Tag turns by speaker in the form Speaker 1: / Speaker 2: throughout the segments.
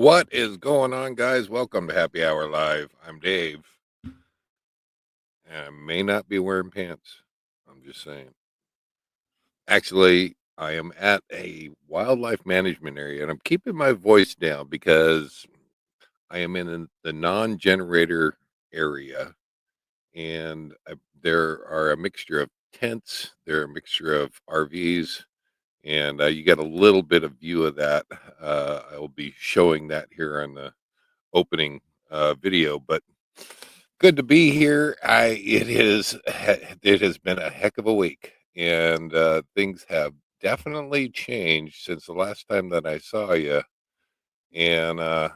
Speaker 1: What is going on, guys? Welcome to Happy Hour Live. I'm Dave, and I may not be wearing pants. I'm just saying. Actually, I am at a wildlife management area, and I'm keeping my voice down because I am in the non-generator area, and there are a mixture of tents, there are a mixture of RVs, and you get a little bit of view of that. I will be showing that here on the opening video, but good to be here. It has been a heck of a week, and things have definitely changed since the last time that I saw you. And I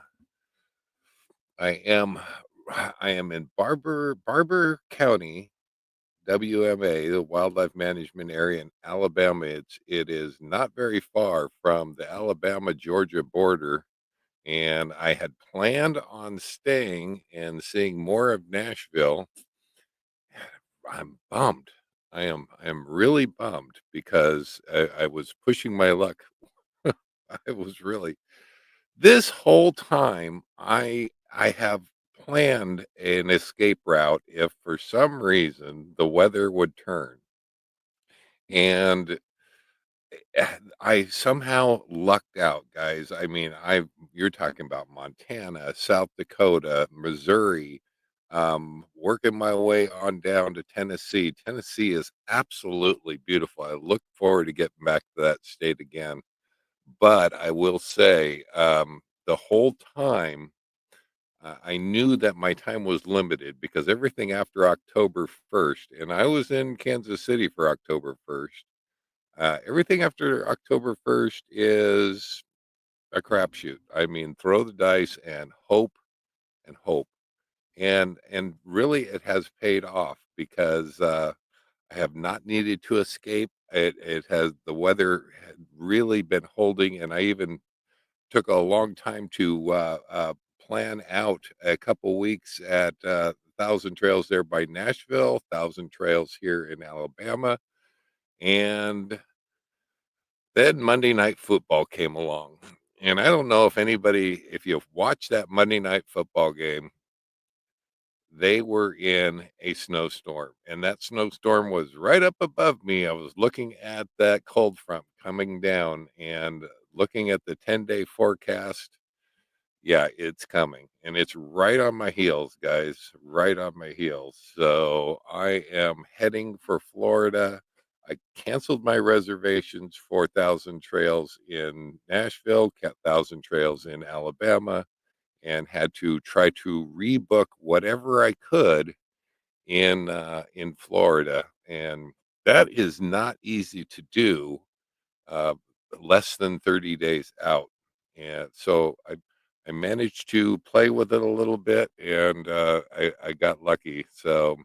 Speaker 1: am I am in Barber County, WMA, the Wildlife Management Area in Alabama. It is not very far from the Alabama Georgia border, and I had planned on staying and seeing more of Nashville. I'm bummed. I am really bummed because I was pushing my luck. I was really this whole time I have planned an escape route if for some reason the weather would turn. And I somehow lucked out, guys. I mean, I you're talking about Montana, South Dakota, Missouri, working my way on down to Tennessee. Tennessee is absolutely beautiful. I look forward to getting back to that state again. But I will say, the whole time I knew that my time was limited because everything after October 1st, and I was in Kansas City for October 1st. Everything after October 1st is a crapshoot. I mean, throw the dice and hope and hope. And really it has paid off because I have not needed to escape. It has the weather had really been holding, and I even took a long time to plan out a couple weeks at Thousand Trails there by Nashville, Thousand Trails here in Alabama, and then Monday Night Football came along, and I don't know if you've watched that Monday Night Football game, they were in a snowstorm, and that snowstorm was right up above me. I was looking at that cold front coming down and looking at the 10-day forecast. Yeah, it's coming, and it's right on my heels, guys, right on my heels. So I am heading for Florida. I canceled my reservations for Thousand Trails in Nashville, Thousand Trails in Alabama, and had to try to rebook whatever I could in Florida, and that is not easy to do uh, less than 30 days out. And so I managed to play with it a little bit, and I got lucky. So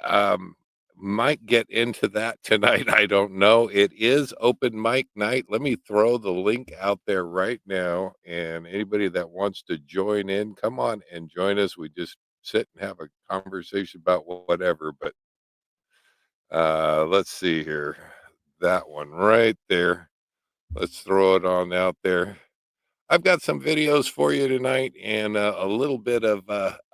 Speaker 1: um, might get into that tonight. I don't know. It is open mic night. Let me throw the link out there right now, and anybody that wants to join in, come on and join us. We just sit and have a conversation about whatever. But let's see here. That one right there. Let's throw it on out there. I've got some videos for you tonight and a little bit of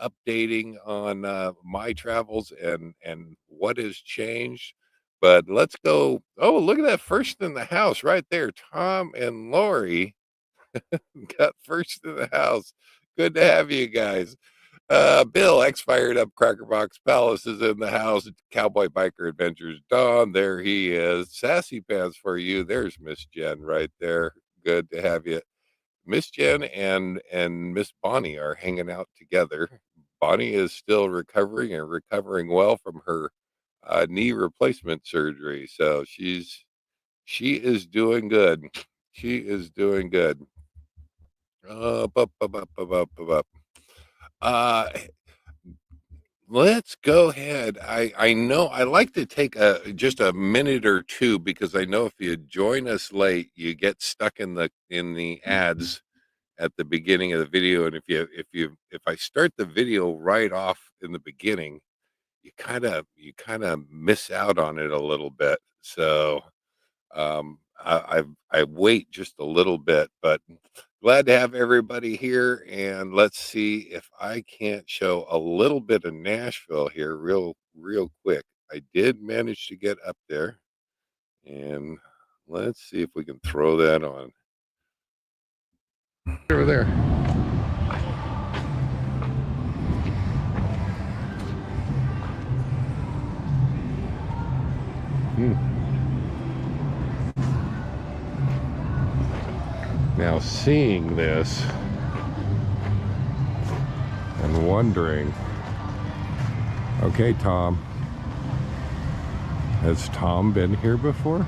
Speaker 1: updating on my travels and what has changed. But let's go. Oh, look at that first in the house right there. Tom and Lori got first in the house. Good to have you guys. Bill, X Fired Up Cracker Box Palace is in the house. Cowboy Biker Adventures Dawn, there he is. Sassy Pants for you. There's Miss Jen right there. Good to have you. Miss Jen and Miss Bonnie are hanging out together. Bonnie is still recovering and recovering well from her knee replacement surgery, so she is doing good. She is doing good. Bup, bup, bup, bup, bup, bup, bup. Uh, let's go ahead. I know I like to take a just a minute or two because I know if you join us late, you get stuck in the ads at the beginning of the video, and if I start the video right off in the beginning, you kind of miss out on it a little bit. So I wait just a little bit, but glad to have everybody here. And let's see if I can't show a little bit of Nashville here real quick. I did manage to get up there, and let's see if we can throw that on over there. Now, seeing this and wondering, okay, Tom, has Tom been here before?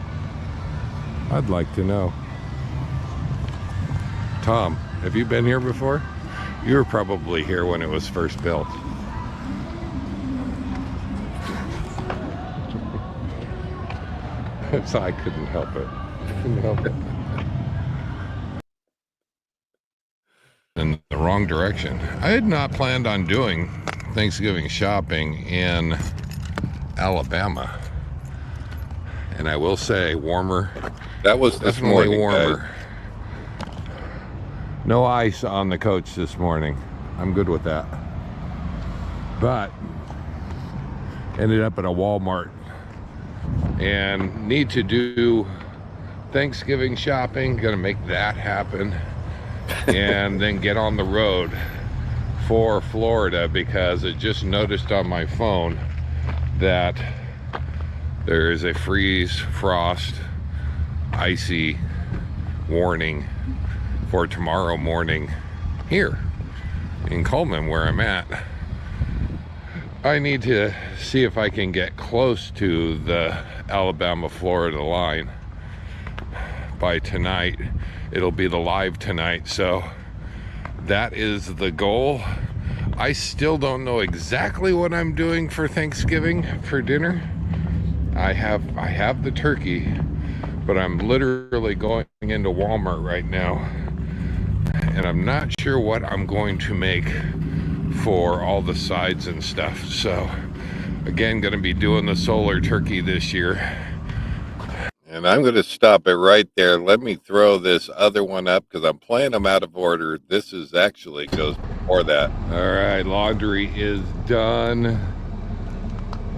Speaker 1: I'd like to know. Tom, have you been here before? You were probably here when it was first built. So I couldn't help it. Couldn't help it. In the wrong direction. I had not planned on doing Thanksgiving shopping in Alabama, and I will say warmer. That was definitely warmer. Guys. No ice on the coach this morning. I'm good with that. But ended up at a Walmart and need to do Thanksgiving shopping. Gonna make that happen. And then get on the road for Florida, because I just noticed on my phone that there is a freeze, frost, icy warning for tomorrow morning here in Coleman, where I'm at. I need to see if I can get close to the Alabama-Florida line by tonight. It'll be the live tonight, so that is the goal. I still don't know exactly what I'm doing for Thanksgiving for dinner. I have the turkey, but I'm literally going into Walmart right now, and I'm not sure what I'm going to make for all the sides and stuff. So again, gonna be doing the solar turkey this year. And I'm going to stop it right there. Let me throw this other one up because I'm playing them out of order. This is actually goes before that. All right, laundry is done.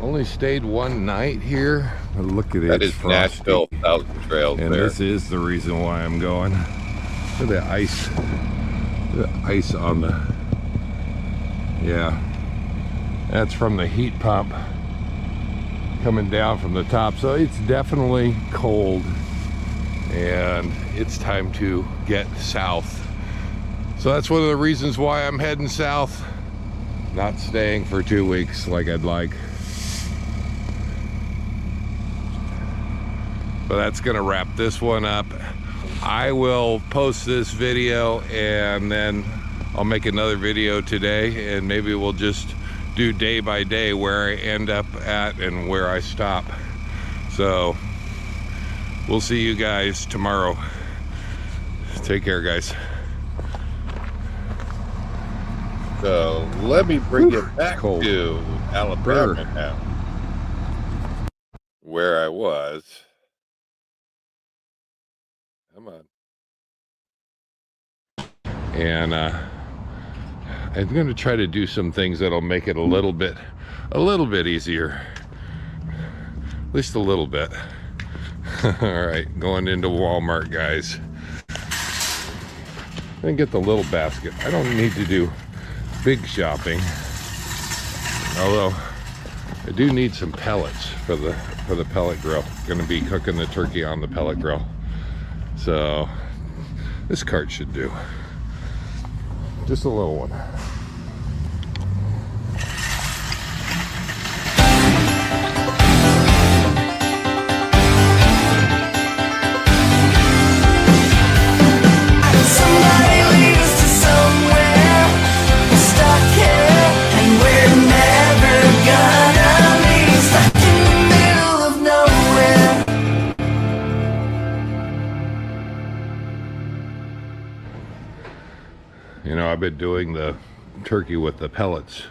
Speaker 1: Only stayed one night here. Look at it. That is frosty. Nashville Thousand Trails. And there. This is the reason why I'm going. Look at the ice. The ice on the. Yeah. That's from the heat pump coming down from the top, so it's definitely cold, and it's time to get south. So that's one of the reasons why I'm heading south, not staying for 2 weeks like I'd like. But that's gonna wrap this one up. I will post this video, and then I'll make another video today, and maybe we'll just do day by day where I end up at and where I stop. So we'll see you guys tomorrow. Take care, guys. So let me bring it back to Alabama now, where I was. Come on. And I'm going to try to do some things that'll make it a little bit easier, at least a little bit. All right, going into Walmart, guys. And get the little basket. I don't need to do big shopping, although I do need some pellets for the pellet grill. Going to be cooking the turkey on the pellet grill, so this cart should do. Just a little one. You know, I've been doing the turkey with the pellets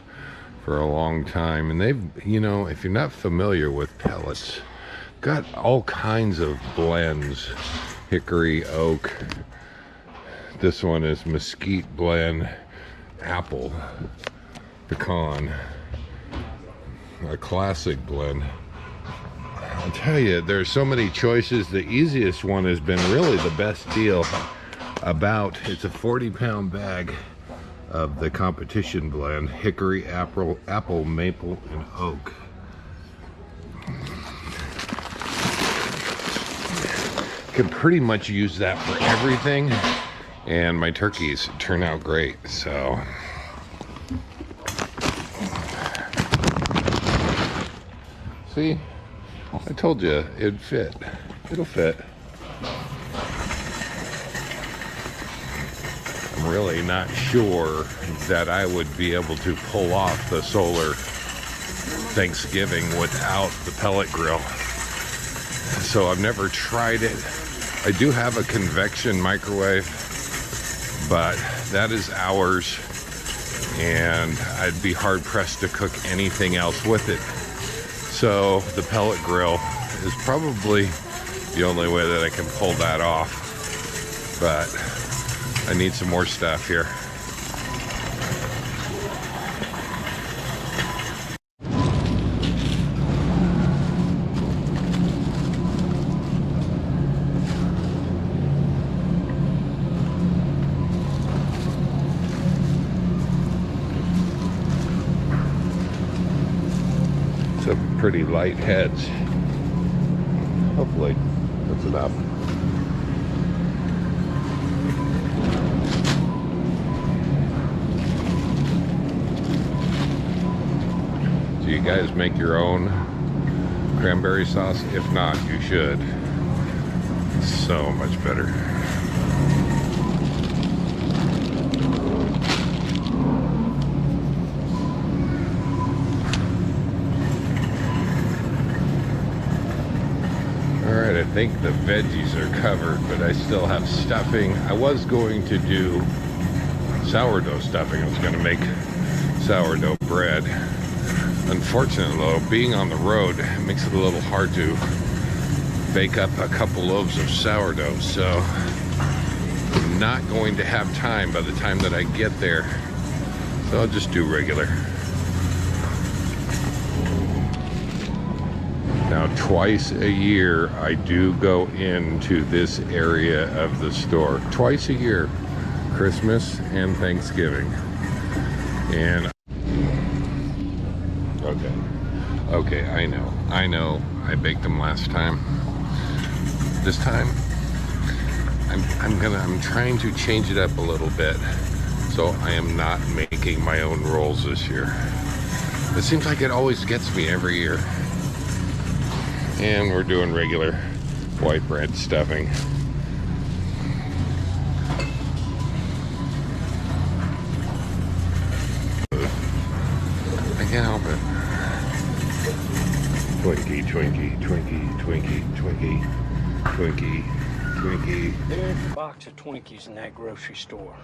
Speaker 1: for a long time, and they've, you know, if you're not familiar with pellets, Got all kinds of blends. Hickory, oak. This one is mesquite blend, apple, pecan. A classic blend. I'll tell you, there's so many choices. The easiest one has been really the best deal. It's a 40-pound bag of the competition blend, hickory, apple, maple, and oak. Can pretty much use that for everything, and my turkeys turn out great. So see, I told you it'd fit. It'll fit. I'm really not sure that I would be able to pull off the solar Thanksgiving without the pellet grill. So I've never tried it. I do have a convection microwave, but that is ours, and I'd be hard pressed to cook anything else with it. So the pellet grill is probably the only way that I can pull that off, but I need some more stuff here. Some pretty light heads. Hopefully that's enough. Do you guys make your own cranberry sauce? If not, you should. It's so much better. Alright, I think the veggies are covered, but I still have stuffing. I was going to do sourdough stuffing. I was going to make sourdough bread. Unfortunately, though, being on the road, it makes it a little hard to bake up a couple loaves of sourdough, so I'm not going to have time by the time that I get there. So I'll just do regular. Now, twice a year, I do go into this area of the store. Twice a year, Christmas and Thanksgiving. And okay, I know, I baked them last time. This time, I'm trying to change it up a little bit, so I am not making my own rolls this year. It seems like it always gets me every year. And we're doing regular white bread stuffing. I can't help it. Twinkie, Twinkie, Twinkie, Twinkie, Twinkie, Twinkie, Twinkie.
Speaker 2: There's a box of Twinkies in that grocery store.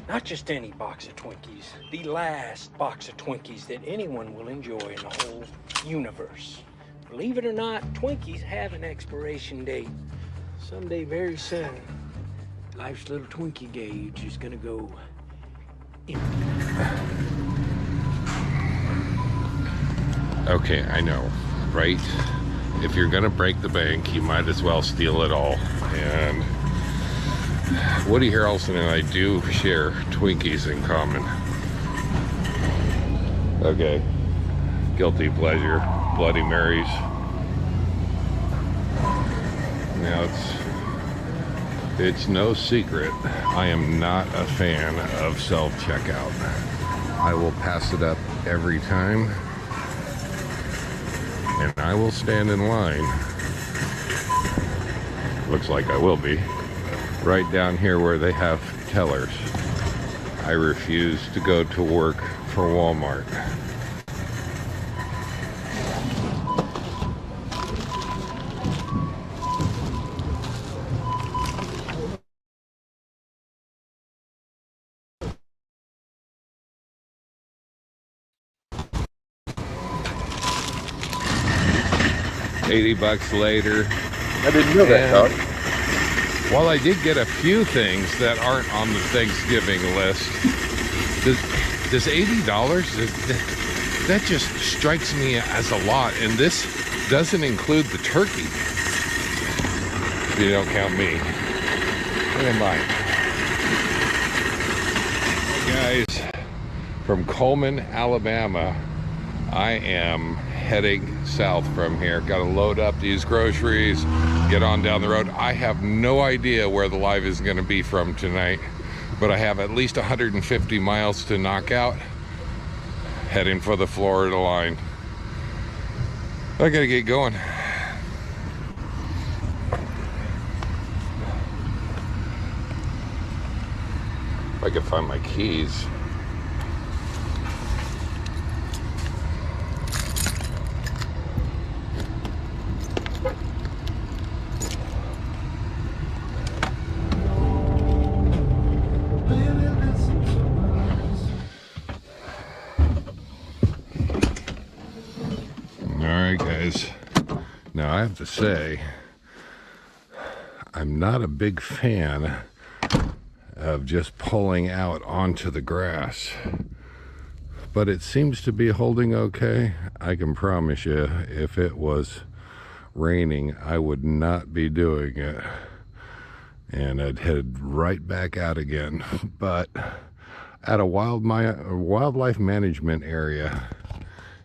Speaker 2: Not just any box of Twinkies. The last box of Twinkies that anyone will enjoy in the whole universe. Believe it or not, Twinkies have an expiration date. Someday very soon, life's little Twinkie gauge is gonna go in.
Speaker 1: Okay, I know, right? If you're gonna break the bank, you might as well steal it all. And Woody Harrelson and I do share Twinkies in common. Okay, guilty pleasure. Bloody Marys. Now it's no secret I am not a fan of self-checkout. I will pass it up every time, and I will stand in line. Looks like I will be right down here where they have tellers. I refuse to go to work for Walmart.
Speaker 3: $80 later.
Speaker 1: I didn't know that, dog.
Speaker 3: While I did get a few things that aren't on the Thanksgiving list, does $80, that just strikes me as a lot. And this doesn't include the turkey. If you don't count me. What am I? Hey guys, from Coleman, Alabama, I am heading south from here. Got to load up these groceries, get on down the road. I have no idea where the live is going to be from tonight, but I have at least 150 miles to knock out. Heading for the Florida line. I gotta get going. If I could find my keys. Alright guys, now I have to say, I'm not a big fan of just pulling out onto the grass, but it seems to be holding okay. I can promise you, if it was raining, I would not be doing it, and I'd head right back out again. But at a wildlife management area,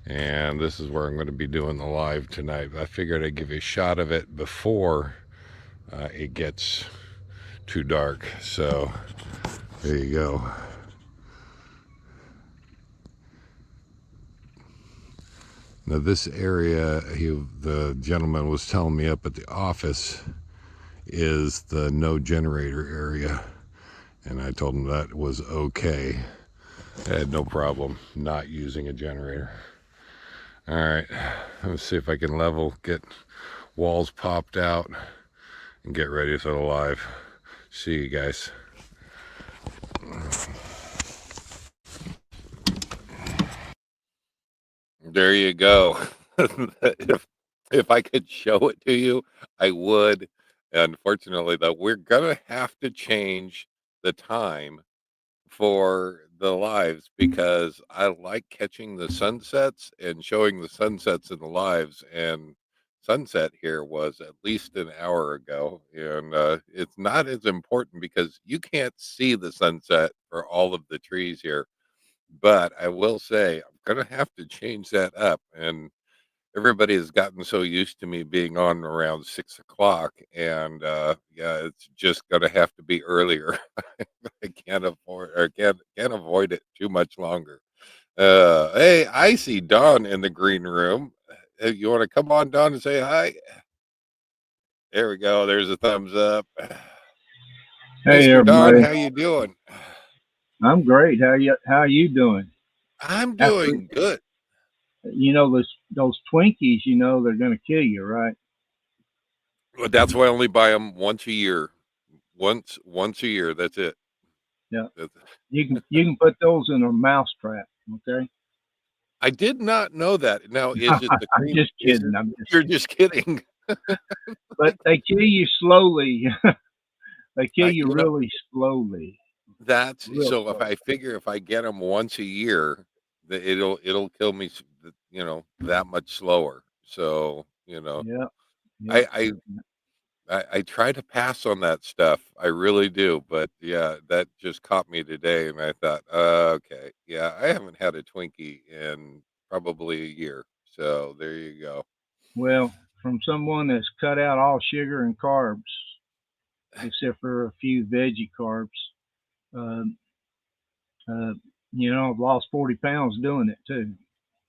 Speaker 3: and this is where I'm going to be doing the live tonight. I figured I'd give you a shot of it before it gets too dark. So there you go. Now this area, the gentleman was telling me up at the office, is the no generator area, and I told him that was okay. I had no problem not using a generator. All right, let's see if I can level, get walls popped out, and get ready for the live. See you guys.
Speaker 1: There you go. if I could show it to you, I would. Unfortunately, though, we're gonna have to change the time for the lives because I like catching the sunsets and showing the sunsets in the lives. And sunset here was at least an hour ago, and it's not as important because you can't see the sunset for all of the trees here. But I will say I'm gonna have to change that up, and everybody has gotten so used to me being on around 6 o'clock, and yeah, it's just gonna have to be earlier. I can't afford or can't avoid it too much longer. Hey, I see Don in the green room. You want to come on, Don, and say hi? There we go. There's a thumbs up.
Speaker 4: Hey
Speaker 1: Mr. Don,
Speaker 4: everybody,
Speaker 1: how you doing?
Speaker 4: I'm great. How you doing?
Speaker 1: I'm
Speaker 4: After
Speaker 1: doing good.
Speaker 4: those Twinkies, they're gonna kill you, right?
Speaker 1: Well, that's why I only buy them once a year. Once a year. That's it.
Speaker 4: Yeah,
Speaker 1: That's,
Speaker 4: you can put those in a mouse trap. Okay,
Speaker 1: I did not know that. Now, is it the
Speaker 4: I'm
Speaker 1: cream?
Speaker 4: just
Speaker 1: Is
Speaker 4: kidding.
Speaker 1: it?
Speaker 4: I'm just
Speaker 1: You're
Speaker 4: kidding.
Speaker 1: just kidding.
Speaker 4: But they kill you slowly. They kill
Speaker 1: I,
Speaker 4: you
Speaker 1: you know,
Speaker 4: really slowly,
Speaker 1: that's
Speaker 4: real
Speaker 1: so. If
Speaker 4: slow.
Speaker 1: I figure if I get them once a year, it'll kill me. That much slower. So
Speaker 4: Yep, yep.
Speaker 1: I I try to pass on that stuff. I really do. But yeah, that just caught me today, and I thought, okay, yeah, I haven't had a Twinkie in probably a year. So there you go.
Speaker 4: Well, from someone that's cut out all sugar and carbs, except for a few veggie carbs, uh, uh, I've lost 40 pounds doing it too.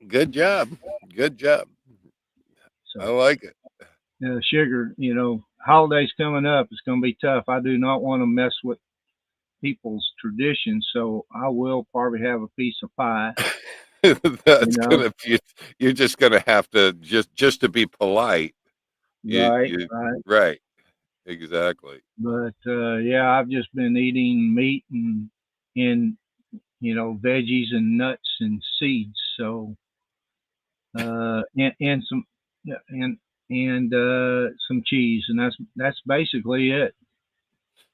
Speaker 1: Good job. Good job. I
Speaker 4: So.
Speaker 1: like it.
Speaker 4: Sugar, holidays coming up, it's going to be tough. I do not want to mess with people's traditions, so I will probably have a piece of pie, you
Speaker 1: That's
Speaker 4: know.
Speaker 1: gonna be you're just gonna have to just to be polite.
Speaker 4: Right,
Speaker 1: You
Speaker 4: right.
Speaker 1: right. Exactly.
Speaker 4: But yeah, I've just been eating meat and veggies and nuts and seeds. So and some yeah, and and some cheese, and that's basically it.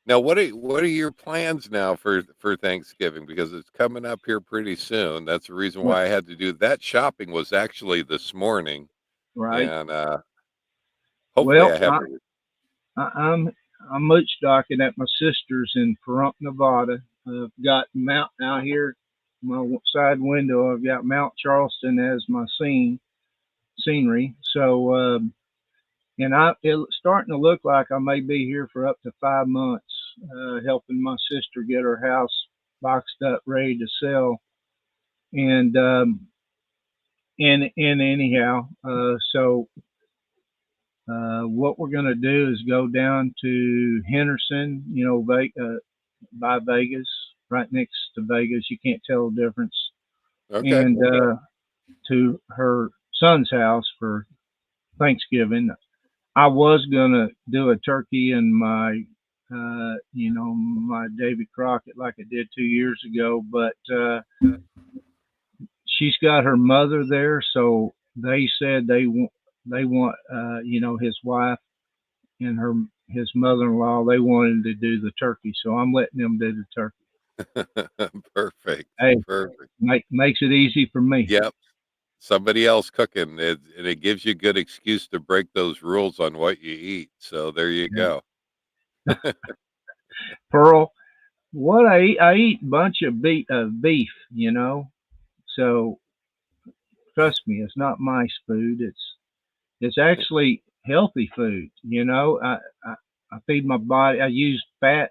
Speaker 1: Now, what are your plans now for Thanksgiving? Because it's coming up here pretty soon. That's the reason
Speaker 4: Well,
Speaker 1: why I had to do that shopping was actually this morning,
Speaker 4: right.
Speaker 1: and hopefully
Speaker 4: Well,
Speaker 1: I have it.
Speaker 4: I, I'm I'm mooch docking at my sister's in Pahrump, Nevada. I've got Mount out here, my side window. I've got Mount Charleston as my scenery. So, and it's starting to look like I may be here for up to 5 months, helping my sister get her house boxed up, ready to sell. And and anyhow, so what we're going to do is go down to Henderson, by Vegas, right next to Vegas. You can't tell the difference.
Speaker 1: Okay.
Speaker 4: And to her son's house for Thanksgiving. I was going to do a turkey in my David Crockett like I did 2 years ago, but she's got her mother there, so they said they want his wife and his mother-in-law, they wanted to do the turkey, so I'm letting them do the turkey.
Speaker 1: Perfect.
Speaker 4: Hey,
Speaker 1: Perfect.
Speaker 4: makes it easy for me.
Speaker 1: Yep. Somebody else cooking, and it gives you a good excuse to break those rules on what you eat. So there you
Speaker 4: Yeah.
Speaker 1: go.
Speaker 4: Pearl, what I eat a bunch of beef, so trust me, it's not mice food. It's actually healthy food. I feed my body. I use fat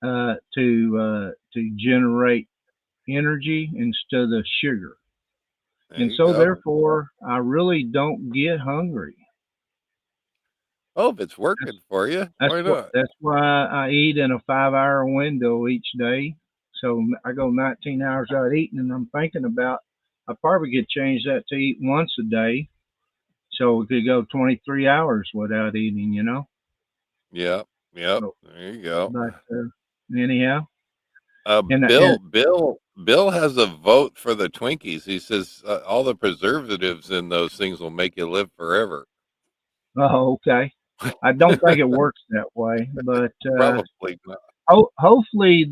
Speaker 4: to generate energy instead of sugar,
Speaker 1: There
Speaker 4: and
Speaker 1: you
Speaker 4: so
Speaker 1: go.
Speaker 4: therefore I really don't get hungry.
Speaker 1: Oh, if it's
Speaker 4: That's
Speaker 1: working for you,
Speaker 4: that's
Speaker 1: why
Speaker 4: what
Speaker 1: not?
Speaker 4: that's why I eat in a 5 hour window each day. So I go 19 hours out eating, and I'm thinking about I probably could change that to eat once a day, so we could go 23 hours without eating.
Speaker 1: Yep. Yep.
Speaker 4: So,
Speaker 1: There you go.
Speaker 4: but anyhow, and
Speaker 1: Bill has a vote for the Twinkies. He says all the preservatives in those things will make you live forever.
Speaker 4: oh, okay. I don't think it works that way, but
Speaker 1: Probably not.
Speaker 4: hopefully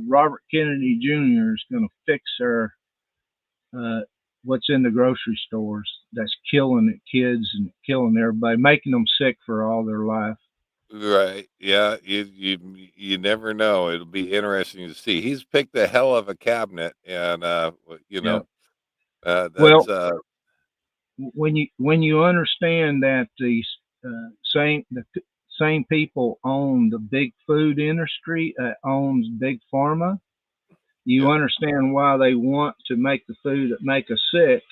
Speaker 4: Robert Kennedy Jr. is going to fix uh, what's in the grocery stores that's killing the kids and killing everybody, making them sick for all their life.
Speaker 1: Right. Yeah. You never know. It'll be interesting to see. He's picked a hell of a cabinet, and
Speaker 4: Yeah.
Speaker 1: that's
Speaker 4: Well, when you understand that the same people own the big food industry, owns big pharma, you
Speaker 1: yeah.
Speaker 4: understand why they want to make the food that make us sick,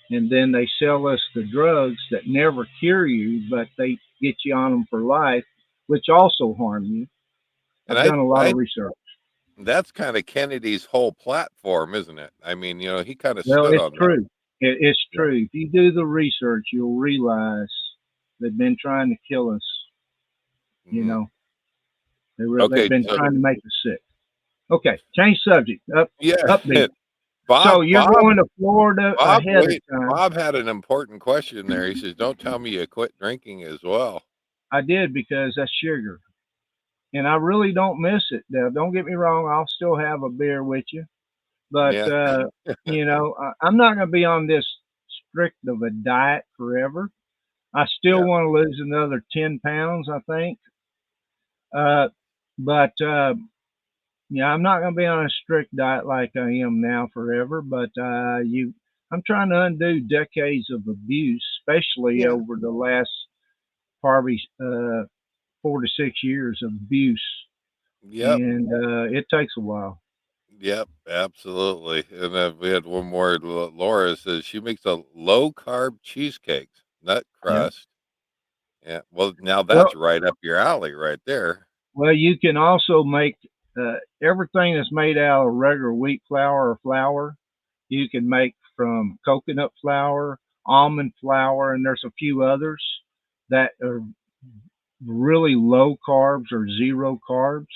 Speaker 4: and then they sell us the drugs that never cure you, but they get you on them for life, which also harm you.
Speaker 1: And
Speaker 4: I've done a lot
Speaker 1: I
Speaker 4: of research.
Speaker 1: that's kind of Kennedy's whole platform, isn't it? I mean, he kind of
Speaker 4: Well,
Speaker 1: stood
Speaker 4: it's
Speaker 1: on that.
Speaker 4: true. It's
Speaker 1: Yeah.
Speaker 4: true. If you do the research, you'll realize they've been trying to kill us. You
Speaker 1: Hmm.
Speaker 4: know, they've
Speaker 1: Okay.
Speaker 4: been
Speaker 1: So
Speaker 4: trying to make us sick. Okay, change subject.
Speaker 1: yeah,
Speaker 4: Upbeat. So
Speaker 1: Bob,
Speaker 4: you're
Speaker 1: Bob,
Speaker 4: going to Florida
Speaker 1: Bob.
Speaker 4: ahead of
Speaker 1: Wait,
Speaker 4: time.
Speaker 1: Bob had an important question there. He says, "Don't tell me you quit drinking as well."
Speaker 4: I did because that's sugar, and I really don't miss it. Now, don't get me wrong. I'll still have a beer with you, but
Speaker 1: Yeah.
Speaker 4: I'm not going to be on this strict of a diet forever. I still
Speaker 1: Yeah.
Speaker 4: want to lose another 10 pounds, I think. Uh, but yeah, I'm not going to be on a strict diet like I am now forever. But I'm trying to undo decades of abuse, especially
Speaker 1: Yeah.
Speaker 4: over the last probably 4 to 6 years of abuse,
Speaker 1: Yep.
Speaker 4: and it takes a while.
Speaker 1: Yep. Absolutely. And then we had one more. Laura says she makes a low carb cheesecake, nut
Speaker 4: Yeah.
Speaker 1: crust. Yeah. Well, now
Speaker 4: Well,
Speaker 1: that's right up your alley, right there.
Speaker 4: well, you can also make everything that's made out of regular wheat flour or flour. You can make from coconut flour, almond flour, and there's a few others that are really low carbs or zero carbs.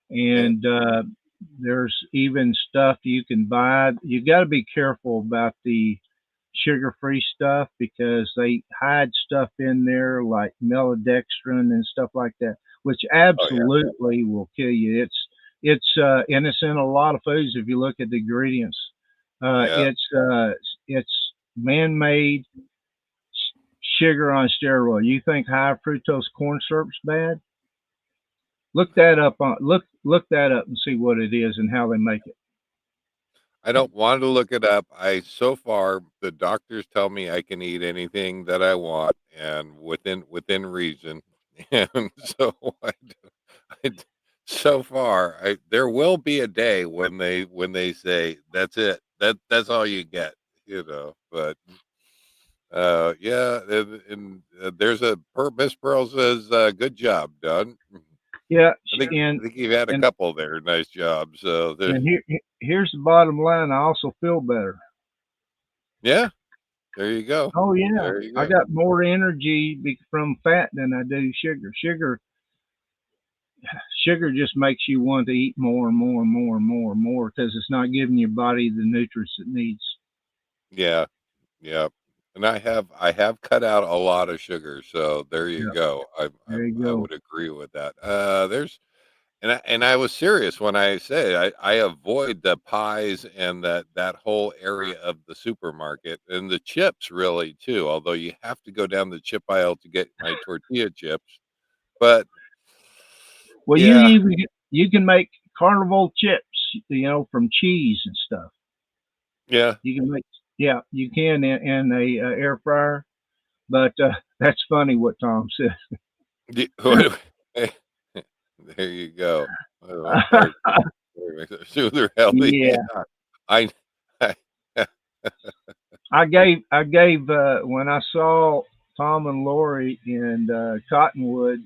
Speaker 1: Yeah.
Speaker 4: And there's even stuff you can buy. You got to be careful about the sugar-free stuff because they hide stuff in there like maltodextrin and stuff like that, which
Speaker 1: Oh yeah.
Speaker 4: absolutely will kill you. And it's in a lot of foods if you look at the ingredients. Uh,
Speaker 1: Yeah.
Speaker 4: it's uh, it's man-made sugar on steroid. You think high fructose corn syrup's bad? Look that up and see what it is and how they make it.
Speaker 1: I don't want to look it up. So far the doctors tell me I can eat anything that I want and within reason. And so I d- so far there will be a day when they say that's it. That's all you get, but yeah, there's Miss Pearl says good job done.
Speaker 4: Yeah,
Speaker 1: I think you've had a
Speaker 4: and
Speaker 1: couple there. Nice job. So there,
Speaker 4: here's the bottom line. I also feel better.
Speaker 1: yeah, there you go.
Speaker 4: Oh yeah,
Speaker 1: There you
Speaker 4: I
Speaker 1: go.
Speaker 4: got more energy from fat than I do sugar. Sugar just makes you want to eat more and more and more and more and more because it's not giving your body the nutrients it needs.
Speaker 1: Yeah, yeah. And I have cut out a lot of sugar, so there you
Speaker 4: Yeah,
Speaker 1: go.
Speaker 4: there you
Speaker 1: I
Speaker 4: go.
Speaker 1: would agree with that. There's and I was serious when I say I avoid the pies and that whole area of the supermarket and the chips really too. Although you have to go down the chip aisle to get my tortilla chips, but
Speaker 4: Well,
Speaker 1: yeah,
Speaker 4: you can make carnival chips, from cheese and stuff.
Speaker 1: yeah.
Speaker 4: You can make Yeah, you can in a air fryer. But that's funny what Tom said.
Speaker 1: There you go. Better sooner healthy. Yeah,
Speaker 4: Yeah,
Speaker 1: I, I
Speaker 4: I gave when I saw Tom and Lori in Cottonwood,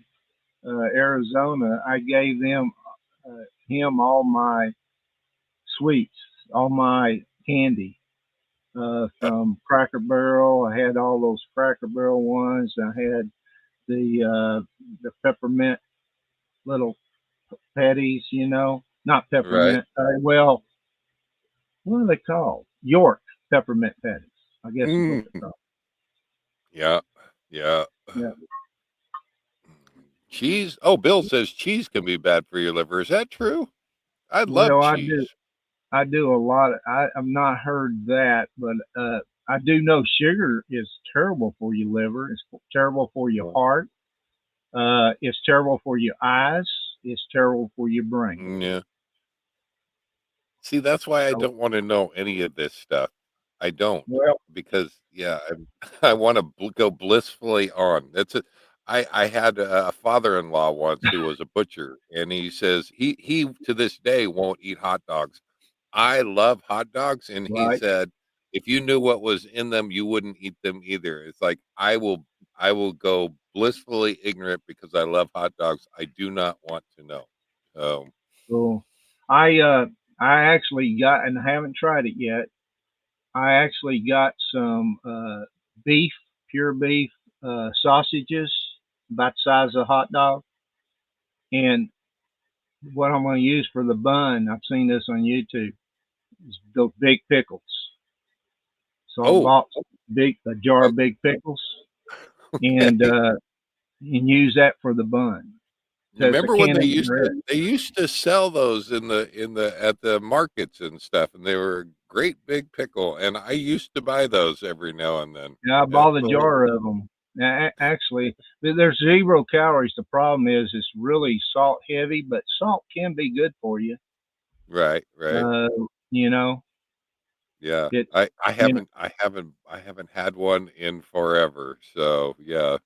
Speaker 4: Arizona. I gave him all my sweets, all my candy from Cracker Barrel. I had all those Cracker Barrel ones. I had the peppermint little patties, not
Speaker 1: right.
Speaker 4: peppermint. Well, what are they called? York peppermint patties, I guess is what they're
Speaker 1: Mm,
Speaker 4: called.
Speaker 1: yeah, yeah.
Speaker 4: Yeah.
Speaker 1: Cheese. Oh, Bill says cheese can be bad for your liver. Is that true? I love
Speaker 4: Well, I do.
Speaker 1: cheese.
Speaker 4: I do a lot. I've not heard that, but I do know sugar is terrible for your liver. It's terrible for your
Speaker 1: Well,
Speaker 4: heart. It's terrible for your eyes. It's terrible for your brain.
Speaker 1: yeah. See, that's why I
Speaker 4: So,
Speaker 1: don't want to know any of this stuff. I don't
Speaker 4: well,
Speaker 1: because yeah, I want to go blissfully on. I had a father-in-law once who was a butcher, and he says he to this day won't eat hot dogs. I love hot dogs, and he
Speaker 4: right.
Speaker 1: said if you knew what was in them, you wouldn't eat them either. It's like I will go blissfully ignorant because I love hot dogs. I do not want to know. So
Speaker 4: So, I uh, I actually got, and I haven't tried it yet. I actually got some beef, pure beef sausages, about the size of a hot dog, and what I'm going to use for the bun. I've seen this on YouTube. Is those big pickles. So I
Speaker 1: oh,
Speaker 4: bought a jar
Speaker 1: uh,
Speaker 4: of big pickles and
Speaker 1: okay.
Speaker 4: use that for the bun because I
Speaker 1: Remember when
Speaker 4: can't eat the rest.
Speaker 1: they used to sell those in the at the markets and stuff, and they were a great big pickle, and I used to buy those every now and then.
Speaker 4: And I bought a jar
Speaker 1: Absolutely.
Speaker 4: of them. Now, actually, there's 0 calories. The problem is it's really salt heavy, but salt can be good for you.
Speaker 1: Right, right.
Speaker 4: Uh, you know,
Speaker 1: Yeah.
Speaker 4: it, you know,
Speaker 1: I haven't had one in forever. So, yeah,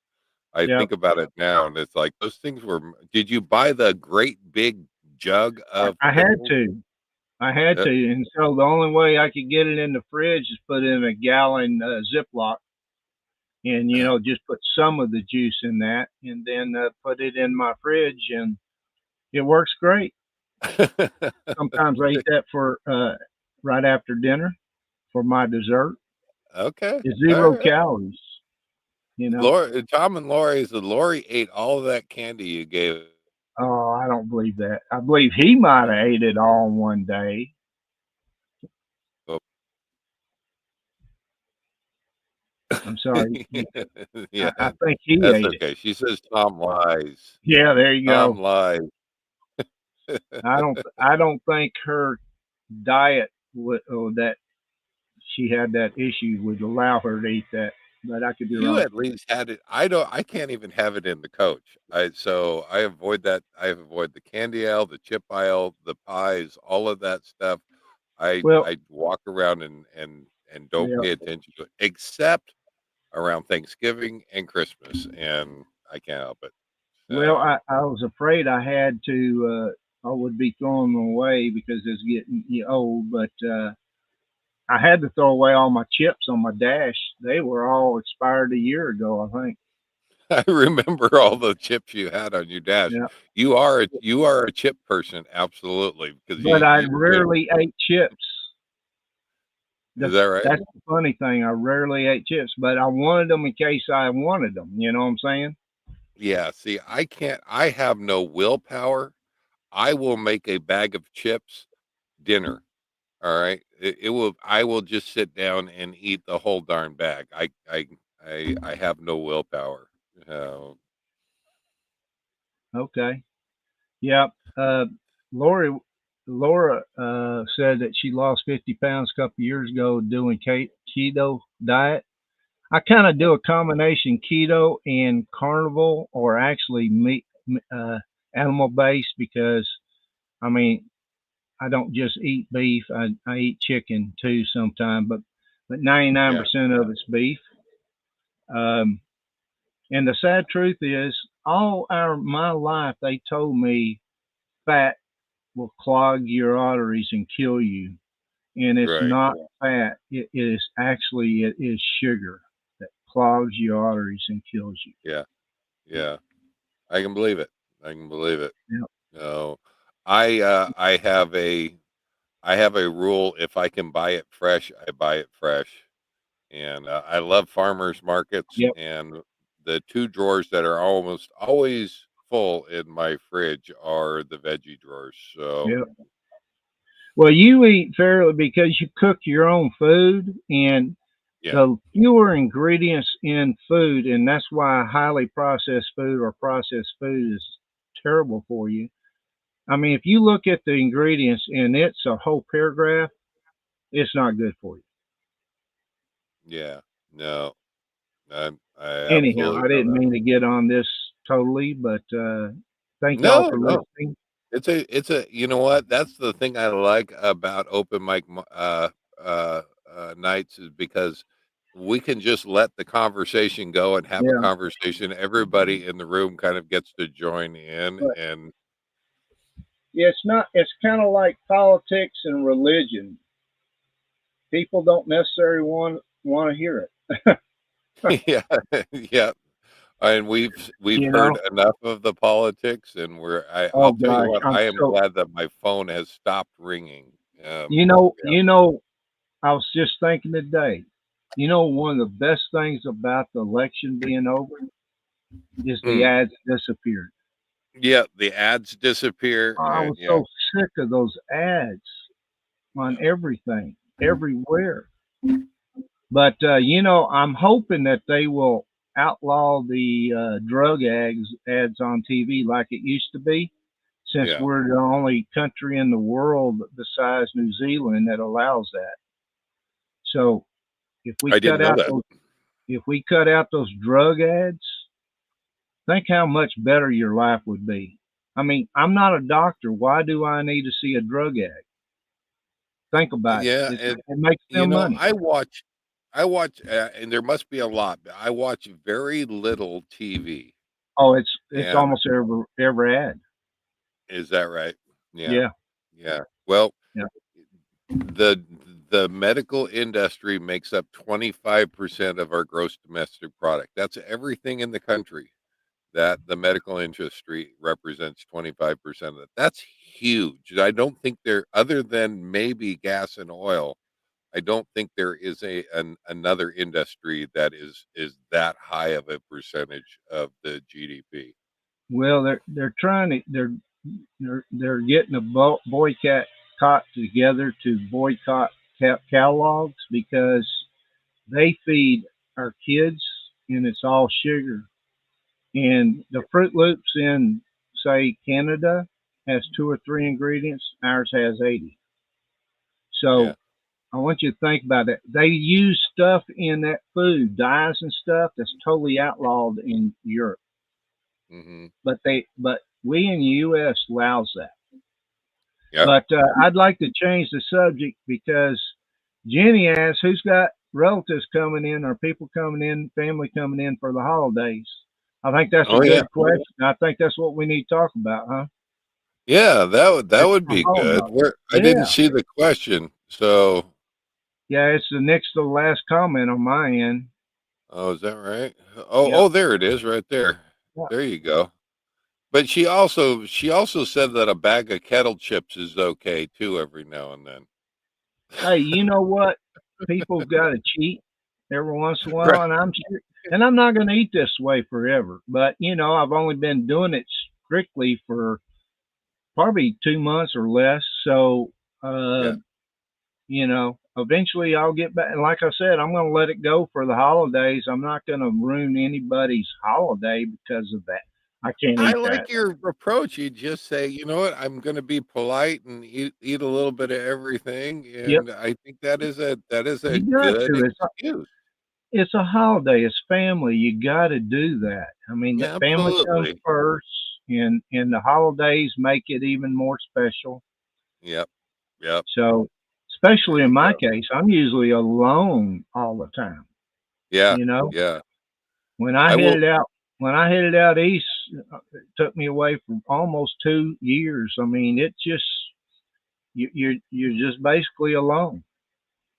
Speaker 1: I
Speaker 4: yeah,
Speaker 1: think about it now and it's like those things were did you buy the great big jug of
Speaker 4: I had
Speaker 1: pickles?
Speaker 4: to. I had
Speaker 1: Uh,
Speaker 4: to. And so the only way I could get it in the fridge is put it in a gallon Ziploc and, just put some of the juice in that and then put it in my fridge and it works great. Sometimes I eat that for right after dinner for my dessert.
Speaker 1: Okay.
Speaker 4: It's
Speaker 1: All
Speaker 4: 0 calories, you know.
Speaker 1: Lori, Tom and Lori said Lori ate all of that candy you gave.
Speaker 4: Oh, I don't believe that. I believe he might have ate it all in one day.
Speaker 1: Oh,
Speaker 4: I'm sorry.
Speaker 1: Yeah,
Speaker 4: I think he
Speaker 1: that's
Speaker 4: ate it.
Speaker 1: okay. She says Tom lies.
Speaker 4: Yeah, there you
Speaker 1: Tom
Speaker 4: go.
Speaker 1: lies.
Speaker 4: I don't think her diet would, or that she had that issue would allow her to eat that, but I could be
Speaker 1: You
Speaker 4: wrong.
Speaker 1: at least had it. I can't even have it in the coach. So I avoid that. I avoid the candy aisle, the chip aisle, the pies, all of that stuff.
Speaker 4: Well,
Speaker 1: I walk around and don't
Speaker 4: yeah.
Speaker 1: pay attention to it, except around Thanksgiving and Christmas, and I can't help it.
Speaker 4: Well,
Speaker 1: So
Speaker 4: I was afraid I had to. I would be throwing them away because it's getting old, but I had to throw away all my chips on my dash. They were all expired a year ago, I think.
Speaker 1: I remember all the chips you had on your dash.
Speaker 4: Yeah,
Speaker 1: You are a chip person, absolutely, because
Speaker 4: but I
Speaker 1: you
Speaker 4: rarely ate chips.
Speaker 1: is
Speaker 4: That's
Speaker 1: that right?
Speaker 4: that's the funny thing. I rarely ate chips, but I wanted them in case I wanted them. You know what I'm saying?
Speaker 1: Yeah. See, I can't. I have no willpower. I will make a bag of chips dinner. All right. It will. I will just sit down and eat the whole darn bag. I have no willpower. Uh,
Speaker 4: Okay. Yeah. Uh, Lori, Laura said that she lost 50 pounds a couple years ago doing keto diet. I kind of do a combination keto and carnivore, or actually meat, animal based, because I mean I don't just eat beef. I eat chicken too sometimes, but
Speaker 1: yeah.
Speaker 4: 99% of it's beef. Um, and the sad truth is, my life they told me fat will clog your arteries and kill you. And it's
Speaker 1: Right.
Speaker 4: not fat. It is sugar that clogs your arteries and kills you.
Speaker 1: Yeah. Yeah. I can believe it. I can believe it.
Speaker 4: Yeah.
Speaker 1: No, I have a rule. If I can buy it fresh, I buy it fresh. And I love farmers markets.
Speaker 4: Yep.
Speaker 1: And the two drawers that are almost always full in my fridge are the veggie drawers. So
Speaker 4: Yep. Well, you eat fairly because you cook your own food, and
Speaker 1: yeah,
Speaker 4: the fewer ingredients in food, and that's why highly processed food or processed food is terrible for you. I mean, if you look at the ingredients and it's a whole paragraph, it's not good for you.
Speaker 1: yeah, no, I
Speaker 4: Anyhow,
Speaker 1: absolutely
Speaker 4: I
Speaker 1: know
Speaker 4: didn't
Speaker 1: that.
Speaker 4: mean to get on this totally, but thank y'all
Speaker 1: No,
Speaker 4: for
Speaker 1: no,
Speaker 4: listening.
Speaker 1: it's a, you know what? That's the thing I like about open mic nights is because we can just let the conversation go and have a
Speaker 4: Yeah,
Speaker 1: conversation. Everybody in the room kind of gets to join in,
Speaker 4: but
Speaker 1: and
Speaker 4: yeah, it's not. It's kind of like politics and religion. People don't necessarily want to hear it.
Speaker 1: yeah, yeah. And we've
Speaker 4: You
Speaker 1: heard
Speaker 4: know?
Speaker 1: enough of the politics, and
Speaker 4: Oh
Speaker 1: I'll tell you
Speaker 4: gosh,
Speaker 1: what,
Speaker 4: I'm
Speaker 1: I am
Speaker 4: so.
Speaker 1: glad that my phone has stopped ringing.
Speaker 4: You know,
Speaker 1: Yeah.
Speaker 4: you know. I was just thinking today. You know, one of the best things about the election being over is the
Speaker 1: Mm.
Speaker 4: ads disappeared.
Speaker 1: Yeah, the ads disappear,
Speaker 4: I
Speaker 1: and
Speaker 4: was
Speaker 1: yeah,
Speaker 4: so sick of those ads on
Speaker 1: yeah,
Speaker 4: everything, everywhere. But I'm hoping that they will outlaw the drug ads on TV like it used to be, since
Speaker 1: yeah.
Speaker 4: we're the only country in the world besides New Zealand that allows that. So if we
Speaker 1: I didn't
Speaker 4: cut
Speaker 1: know
Speaker 4: out
Speaker 1: that.
Speaker 4: those if we cut out those drug ads, think how much better your life would be. I mean, I'm not a doctor. Why do I need to see a drug ad? Think about it.
Speaker 1: Yeah,
Speaker 4: It,
Speaker 1: and
Speaker 4: it makes them money.
Speaker 1: I watch, and there must be a lot, but I watch very little TV,
Speaker 4: Oh, it's
Speaker 1: and
Speaker 4: almost every ad.
Speaker 1: is that right? Yeah,
Speaker 4: Yeah,
Speaker 1: yeah. Well,
Speaker 4: yeah.
Speaker 1: the the medical industry makes up 25% of our gross domestic product. That's everything in the country. That the medical industry represents 25% of it. That's huge. I don't think there, other than maybe gas and oil, I don't think there is another industry that is that high of a percentage of the GDP.
Speaker 4: Well, they're trying to they're getting a boycott together to boycott catalogs because they feed our kids, and it's all sugar. And the Fruit Loops in, say, Canada has two or three ingredients. Ours has 80.
Speaker 1: Yeah.
Speaker 4: So I want you to think about it. They use stuff in that food, dyes and stuff that's totally outlawed in Europe,
Speaker 1: Hmm.
Speaker 4: but we in the U.S. allows that.
Speaker 1: Yeah.
Speaker 4: But I'd like to change the subject because Jenny asked, "Who's got relatives coming in, or people coming in, family coming in for the holidays?" I think that's a
Speaker 1: Oh yeah.
Speaker 4: good question. I think that's what we need to talk about, huh?
Speaker 1: Yeah. That
Speaker 4: Next
Speaker 1: would
Speaker 4: to
Speaker 1: be good.
Speaker 4: home.
Speaker 1: Where I didn't
Speaker 4: Yeah,
Speaker 1: see the question. So,
Speaker 4: yeah. It's the next to the last comment on my end.
Speaker 1: oh, is that right? Oh,
Speaker 4: Yep.
Speaker 1: oh, there it is, right there.
Speaker 4: Yeah.
Speaker 1: There you go. But she also said that a bag of kettle chips is okay too every now and then.
Speaker 4: Hey, you know what? People's got to cheat every once in a
Speaker 1: Right.
Speaker 4: while, and I'm not going to eat this way forever. But I've only been doing it strictly for probably 2 months or less. So,
Speaker 1: Yeah.
Speaker 4: eventually I'll get back. And like I said, I'm going to let it go for the holidays. I'm not going to ruin anybody's holiday because of that. I can't
Speaker 1: I
Speaker 4: eat that.
Speaker 1: like your approach. You just say, you know what, I'm going to be polite and eat a little bit of everything,
Speaker 4: Yep,
Speaker 1: and I think that is a
Speaker 4: you got
Speaker 1: good
Speaker 4: to.
Speaker 1: excuse.
Speaker 4: It's a holiday. It's family. You got to do that. I mean, the
Speaker 1: Yeah,
Speaker 4: family comes
Speaker 1: absolutely.
Speaker 4: first, and the holidays make it even more special.
Speaker 1: Yep. Yep.
Speaker 4: So,
Speaker 1: There
Speaker 4: especially in
Speaker 1: you
Speaker 4: my
Speaker 1: go.
Speaker 4: case, I'm usually alone all the time.
Speaker 1: Yeah.
Speaker 4: You know,
Speaker 1: Yeah.
Speaker 4: when I
Speaker 1: I will.
Speaker 4: headed out, when I headed out east, it took me away for almost 2 years. I mean, it just you're just basically alone.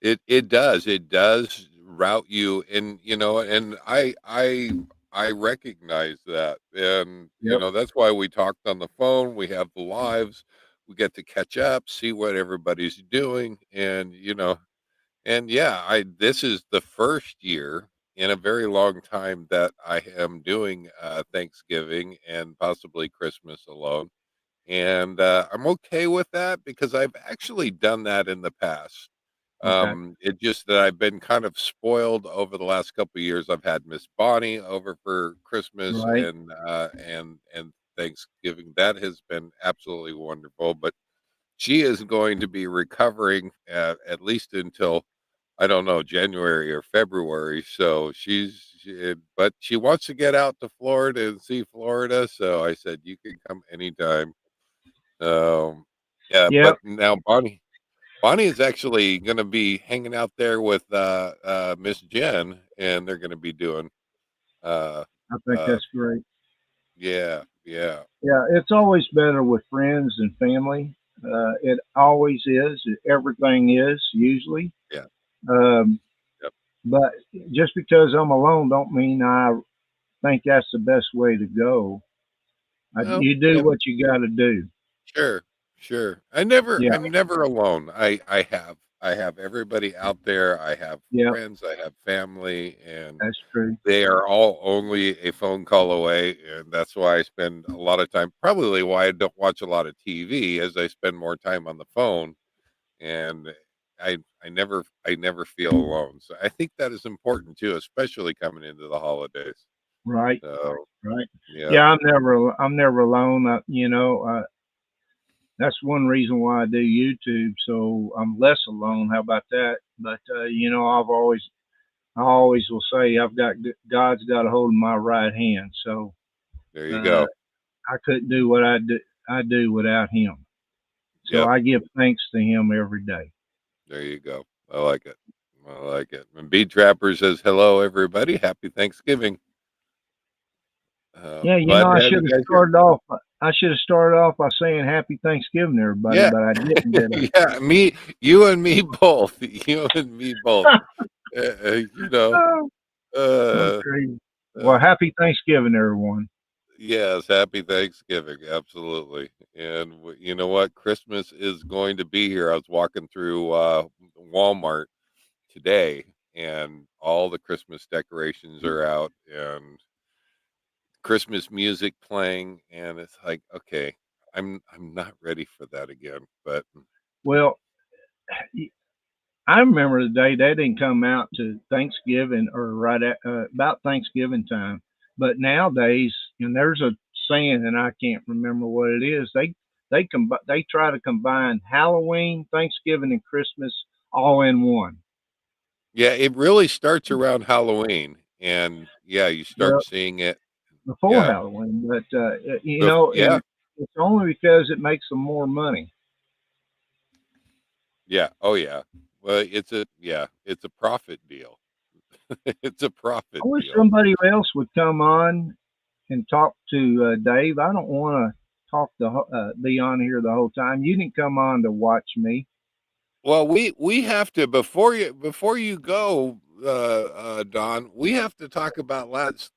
Speaker 1: It does route you, and and I recognize that, and
Speaker 4: Yep.
Speaker 1: that's why we talked on the phone. We have the lives. We get to catch up, see what everybody's doing, and yeah, I this is the first year in a very long time that I am doing Thanksgiving and possibly Christmas alone. And I'm okay with that because I've actually done that in the past.
Speaker 4: Okay.
Speaker 1: It just that I've been kind of spoiled over the last couple of years. I've had Miss Bonnie over for Christmas
Speaker 4: Right.
Speaker 1: and Thanksgiving. That has been absolutely wonderful. But she is going to be recovering at least until I don't know, January or February. So but she wants to get out to Florida and see Florida. So I said, you can come anytime. Um, yeah, but
Speaker 4: Yep.
Speaker 1: now Bonnie is actually going to be hanging out there with Miss Jen, and they're going to be doing, uh,
Speaker 4: I think
Speaker 1: uh,
Speaker 4: that's great.
Speaker 1: yeah, yeah,
Speaker 4: Yeah, it's always better with friends and family. It always is. Everything is usually.
Speaker 1: yeah,
Speaker 4: Um,
Speaker 1: yep.
Speaker 4: but just because I'm alone, don't mean I think that's the best way to go.
Speaker 1: Well,
Speaker 4: You do what you got to do.
Speaker 1: sure, sure. I'm
Speaker 4: Yeah,
Speaker 1: never alone. I have everybody out there. I have
Speaker 4: yeah,
Speaker 1: friends. I have family, and
Speaker 4: that's true.
Speaker 1: they are all only a phone call away, and that's why I spend a lot of time. Probably why I don't watch a lot of TV, as I spend more time on the phone, and I never feel alone. So I think that is important too, especially coming into the holidays.
Speaker 4: Right,
Speaker 1: So
Speaker 4: right.
Speaker 1: yeah,
Speaker 4: Yeah, I'm never alone. That's one reason why I do YouTube, so I'm less alone. How about that? But I always will say God's got a hold of my right hand, so
Speaker 1: there you
Speaker 4: uh,
Speaker 1: go.
Speaker 4: I couldn't do what I do without Him. So
Speaker 1: Yep,
Speaker 4: I give thanks to Him every day.
Speaker 1: there you go. I like it. I like it. And Bee Trapper says hello, everybody. Happy Thanksgiving.
Speaker 4: Yeah,
Speaker 1: Glad to
Speaker 4: I
Speaker 1: have you
Speaker 4: should have
Speaker 1: guys here.
Speaker 4: started off. I should have started off by saying Happy Thanksgiving, everybody,
Speaker 1: Yeah.
Speaker 4: but I didn't, did
Speaker 1: Yeah, you and me both. You and me both.
Speaker 4: I?
Speaker 1: Uh, uh, you know,
Speaker 4: Oh, I'm
Speaker 1: uh,
Speaker 4: crazy. Well,
Speaker 1: uh,
Speaker 4: Happy Thanksgiving, everyone.
Speaker 1: yes, happy Thanksgiving. Absolutely. And you know what? Christmas is going to be here. I was walking through Walmart today, and all the Christmas decorations are out and Christmas music playing, and it's like, okay, I'm not ready for that again. But
Speaker 4: Well, I remember the day they didn't come out to Thanksgiving or right at about Thanksgiving time. But nowadays, and there's a saying, and I can't remember what it is. They try to combine Halloween, Thanksgiving, and Christmas all in one.
Speaker 1: Yeah, it really starts around Halloween, and yeah, you start
Speaker 4: Well,
Speaker 1: seeing it.
Speaker 4: before
Speaker 1: Yeah,
Speaker 4: Halloween, but
Speaker 1: yeah,
Speaker 4: and it's only because it makes them more money.
Speaker 1: yeah, oh yeah. Well, it's a profit deal. It's a
Speaker 4: I
Speaker 1: profit
Speaker 4: wish
Speaker 1: deal.
Speaker 4: somebody else would come on and talk to Dave. I don't want to be on here the whole time. You can come on to watch me.
Speaker 1: Well, we have to before you go, Don. We have to talk about last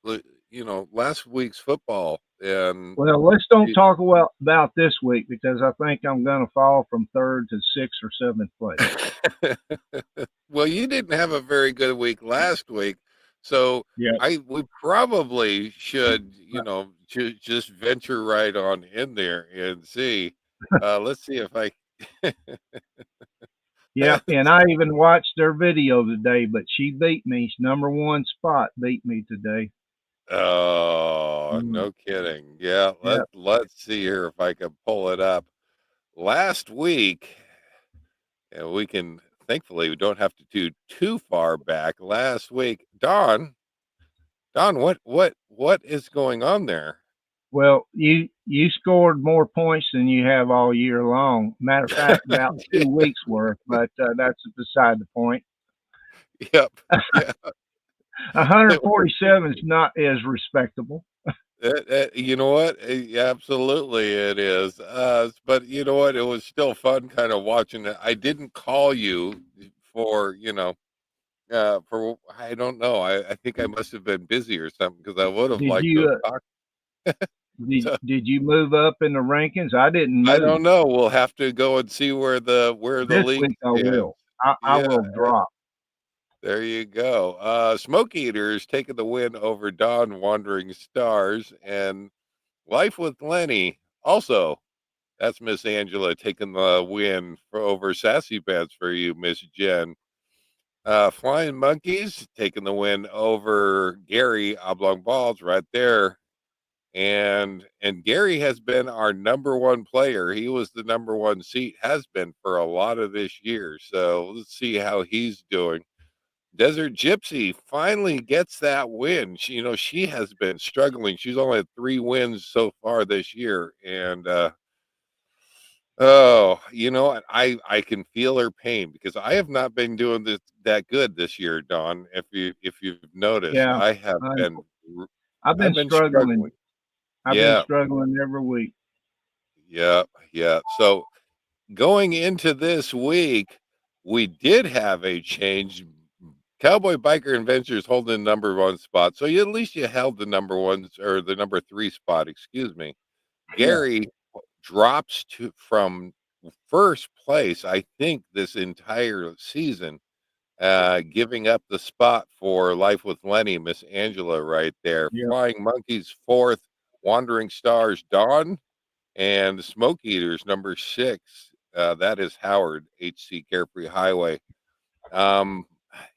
Speaker 1: week's football and.
Speaker 4: Well, let's don't talk about this week because I think I'm going to fall from third to sixth or seventh place.
Speaker 1: Well, you didn't have a very good week last week, so
Speaker 4: Yeah.
Speaker 1: we probably should just venture right on in there and see. Let's see if I.
Speaker 4: Yeah, and I even watched their video today, but she beat me. Number one spot beat me today.
Speaker 1: Oh,
Speaker 4: Mm,
Speaker 1: no kidding. Yeah,
Speaker 4: yeah.
Speaker 1: let's see here if I can pull it up. Last week, and we can thankfully we don't have to do too far back. Last week, Don, what is going on there?
Speaker 4: Well, you scored more points than you have all year long. Matter of fact, about
Speaker 1: Yeah,
Speaker 4: 2 weeks worth, but that's beside the point.
Speaker 1: yep, yeah. Well,
Speaker 4: 147 is not as respectable.
Speaker 1: you know what? Yeah, absolutely, it is. But you know what? It was still fun, kind of watching it. I didn't call you for for I don't know. I think I must have been busy or something because I would have
Speaker 4: Did
Speaker 1: liked to
Speaker 4: you
Speaker 1: have talked.
Speaker 4: did you move up in the rankings? I didn't
Speaker 1: I
Speaker 4: move.
Speaker 1: don't know. We'll have to go and see where the
Speaker 4: This
Speaker 1: league
Speaker 4: week I
Speaker 1: stands.
Speaker 4: will. I
Speaker 1: Yeah,
Speaker 4: will drop.
Speaker 1: there you go. Smoke Eaters taking the win over Dawn Wandering Stars and Life with Lenny. Also, that's Miss Angela taking the win over Sassy Pants for you, Miss Jen. Flying Monkeys taking the win over Gary Oblong Balls right there. And Gary has been our number one player. He was the number one seat, has been for a lot of this year. So let's see how he's doing. Desert Gypsy finally gets that win. She has been struggling. She's only had 3 wins so far this year, and oh, I can feel her pain because I have not been doing this that good this year, Don. If you've noticed,
Speaker 4: Yeah.
Speaker 1: I have
Speaker 4: I,
Speaker 1: been
Speaker 4: I've
Speaker 1: I've
Speaker 4: been
Speaker 1: been
Speaker 4: struggling.
Speaker 1: struggling.
Speaker 4: I've been
Speaker 1: Yeah,
Speaker 4: struggling every week.
Speaker 1: yeah, yeah. So going into this week, we did have a change. Cowboy Biker Adventures holding the number one spot. So at least you held the number one or the number three spot, excuse me.
Speaker 4: Yeah.
Speaker 1: Gary drops to from first place, I think, this entire season, giving up the spot for Life with Lenny, Miss Angela right there.
Speaker 4: Yeah.
Speaker 1: Flying Monkeys fourth, Wandering Stars Dawn, and Smoke Eaters number 6. That is Howard, HC Carefree Highway. Um,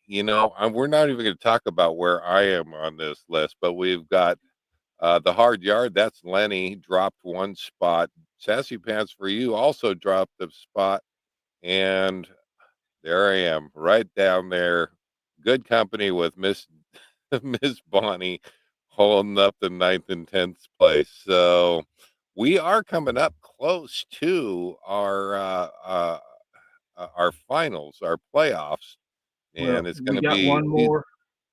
Speaker 1: we're not even going to talk about where I am on this list, but we've got the Hard Yard. That's Lenny, dropped one spot. Sassy Pants for You also dropped the spot. And there I am, right down there. Good company with Miss Miss Bonnie holding up the ninth and 10th place. So we are coming up close to our finals, our playoffs,
Speaker 4: Well,
Speaker 1: and it's going
Speaker 4: we
Speaker 1: to
Speaker 4: got
Speaker 1: be
Speaker 4: one more.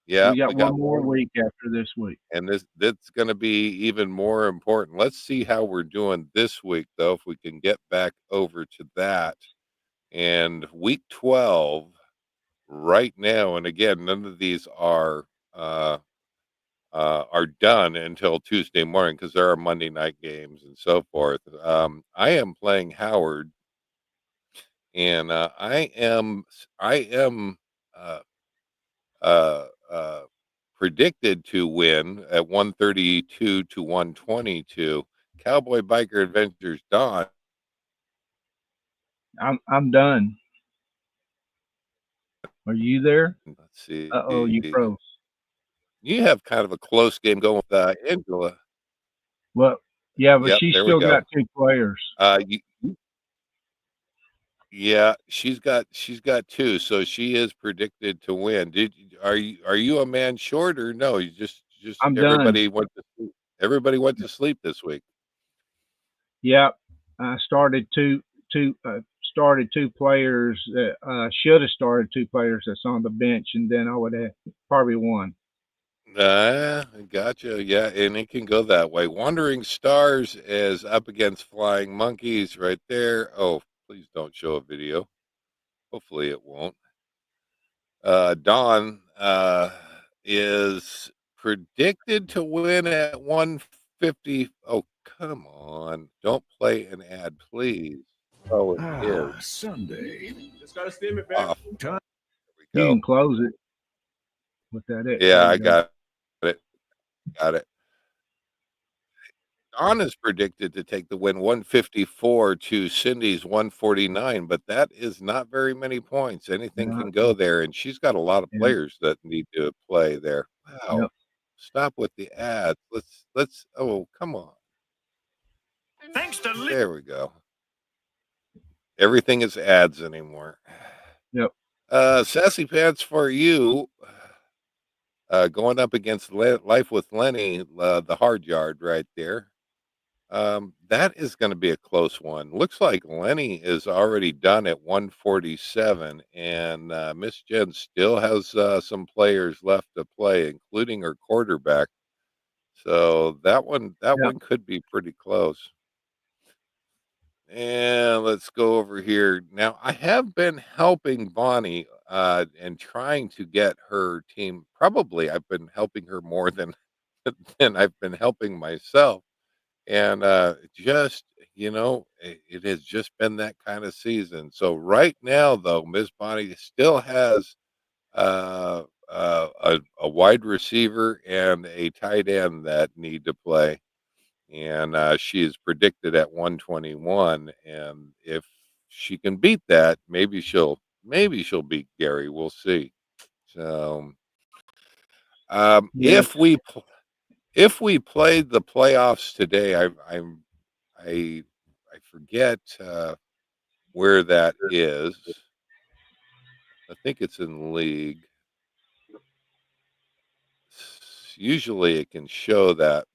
Speaker 1: yeah,
Speaker 4: We got
Speaker 1: we
Speaker 4: one
Speaker 1: got
Speaker 4: more
Speaker 1: one,
Speaker 4: week after this week.
Speaker 1: and that's going to be even more important. Let's see how we're doing this week, though, if we can get back over to that. And week 12 right now, and again, none of these are done until Tuesday morning because there are Monday night games and so forth. I am playing Howard, and I am uh, uh, uh, predicted to win at 132 to 122. Cowboy Biker Adventures Dawn.
Speaker 4: I'm done. Are you there?
Speaker 1: Let's see.
Speaker 4: Uh-oh, you froze.
Speaker 1: You have kind of a close game going with Angela.
Speaker 4: Well, yeah, but
Speaker 1: Yep,
Speaker 4: she's
Speaker 1: there we
Speaker 4: still got
Speaker 1: go.
Speaker 4: 2 players.
Speaker 1: Yeah, she's got 2, so she is predicted to win. Are you a man short or no? You just
Speaker 4: I'm done.
Speaker 1: everybody went to sleep. Everybody went to sleep this week.
Speaker 4: Yeah, I started 2 players that should have started 2 players that's on the bench, and then I would have probably won.
Speaker 1: Gotcha. Yeah, and it can go that way. Wandering Stars is up against Flying Monkeys right there. Oh, please don't show a video. Hopefully it won't. Dawn is predicted to win at 150. Oh, come on. Don't play an ad, please. Oh, it is.
Speaker 5: Sunday. Just gotta steam it,
Speaker 1: Off.
Speaker 5: baby.
Speaker 1: There we
Speaker 4: You
Speaker 1: go.
Speaker 4: can close it with that X.
Speaker 1: Yeah,
Speaker 4: There
Speaker 1: I
Speaker 4: you go.
Speaker 1: got it. Got it. Dawn is predicted to take the win 154 to Cindy's 149, but that is not very many points. Anything
Speaker 4: Yeah,
Speaker 1: can go there, and she's got a lot of
Speaker 4: yeah,
Speaker 1: players that need to play there. Wow.
Speaker 4: yep.
Speaker 1: Stop with the ads. Let's oh, come on.
Speaker 5: Thanks to
Speaker 1: There we go. Everything is ads anymore.
Speaker 4: Yep.
Speaker 1: Sassy Pants for you. Going up against Life with Lenny, the hard yard right there. That is going to be a close one. Looks like Lenny is already done at 147, and Miss Jen still has some players left to play, including her quarterback. So that one
Speaker 4: Yep.
Speaker 1: could be pretty close. And let's go over here. Now, I have been helping Bonnie and trying to get her team. Probably I've been helping her more than than I've been helping myself. And just, it has just been that kind of season. So right now, though, Miss Bonnie still has a wide receiver and a tight end that need to play, and she is predicted at 121. And if she can beat that, maybe she'll beat Gary. We'll see. So
Speaker 4: Yes.
Speaker 1: if we played the playoffs today, I I forget where that is. I think it's in league. Usually it can show that.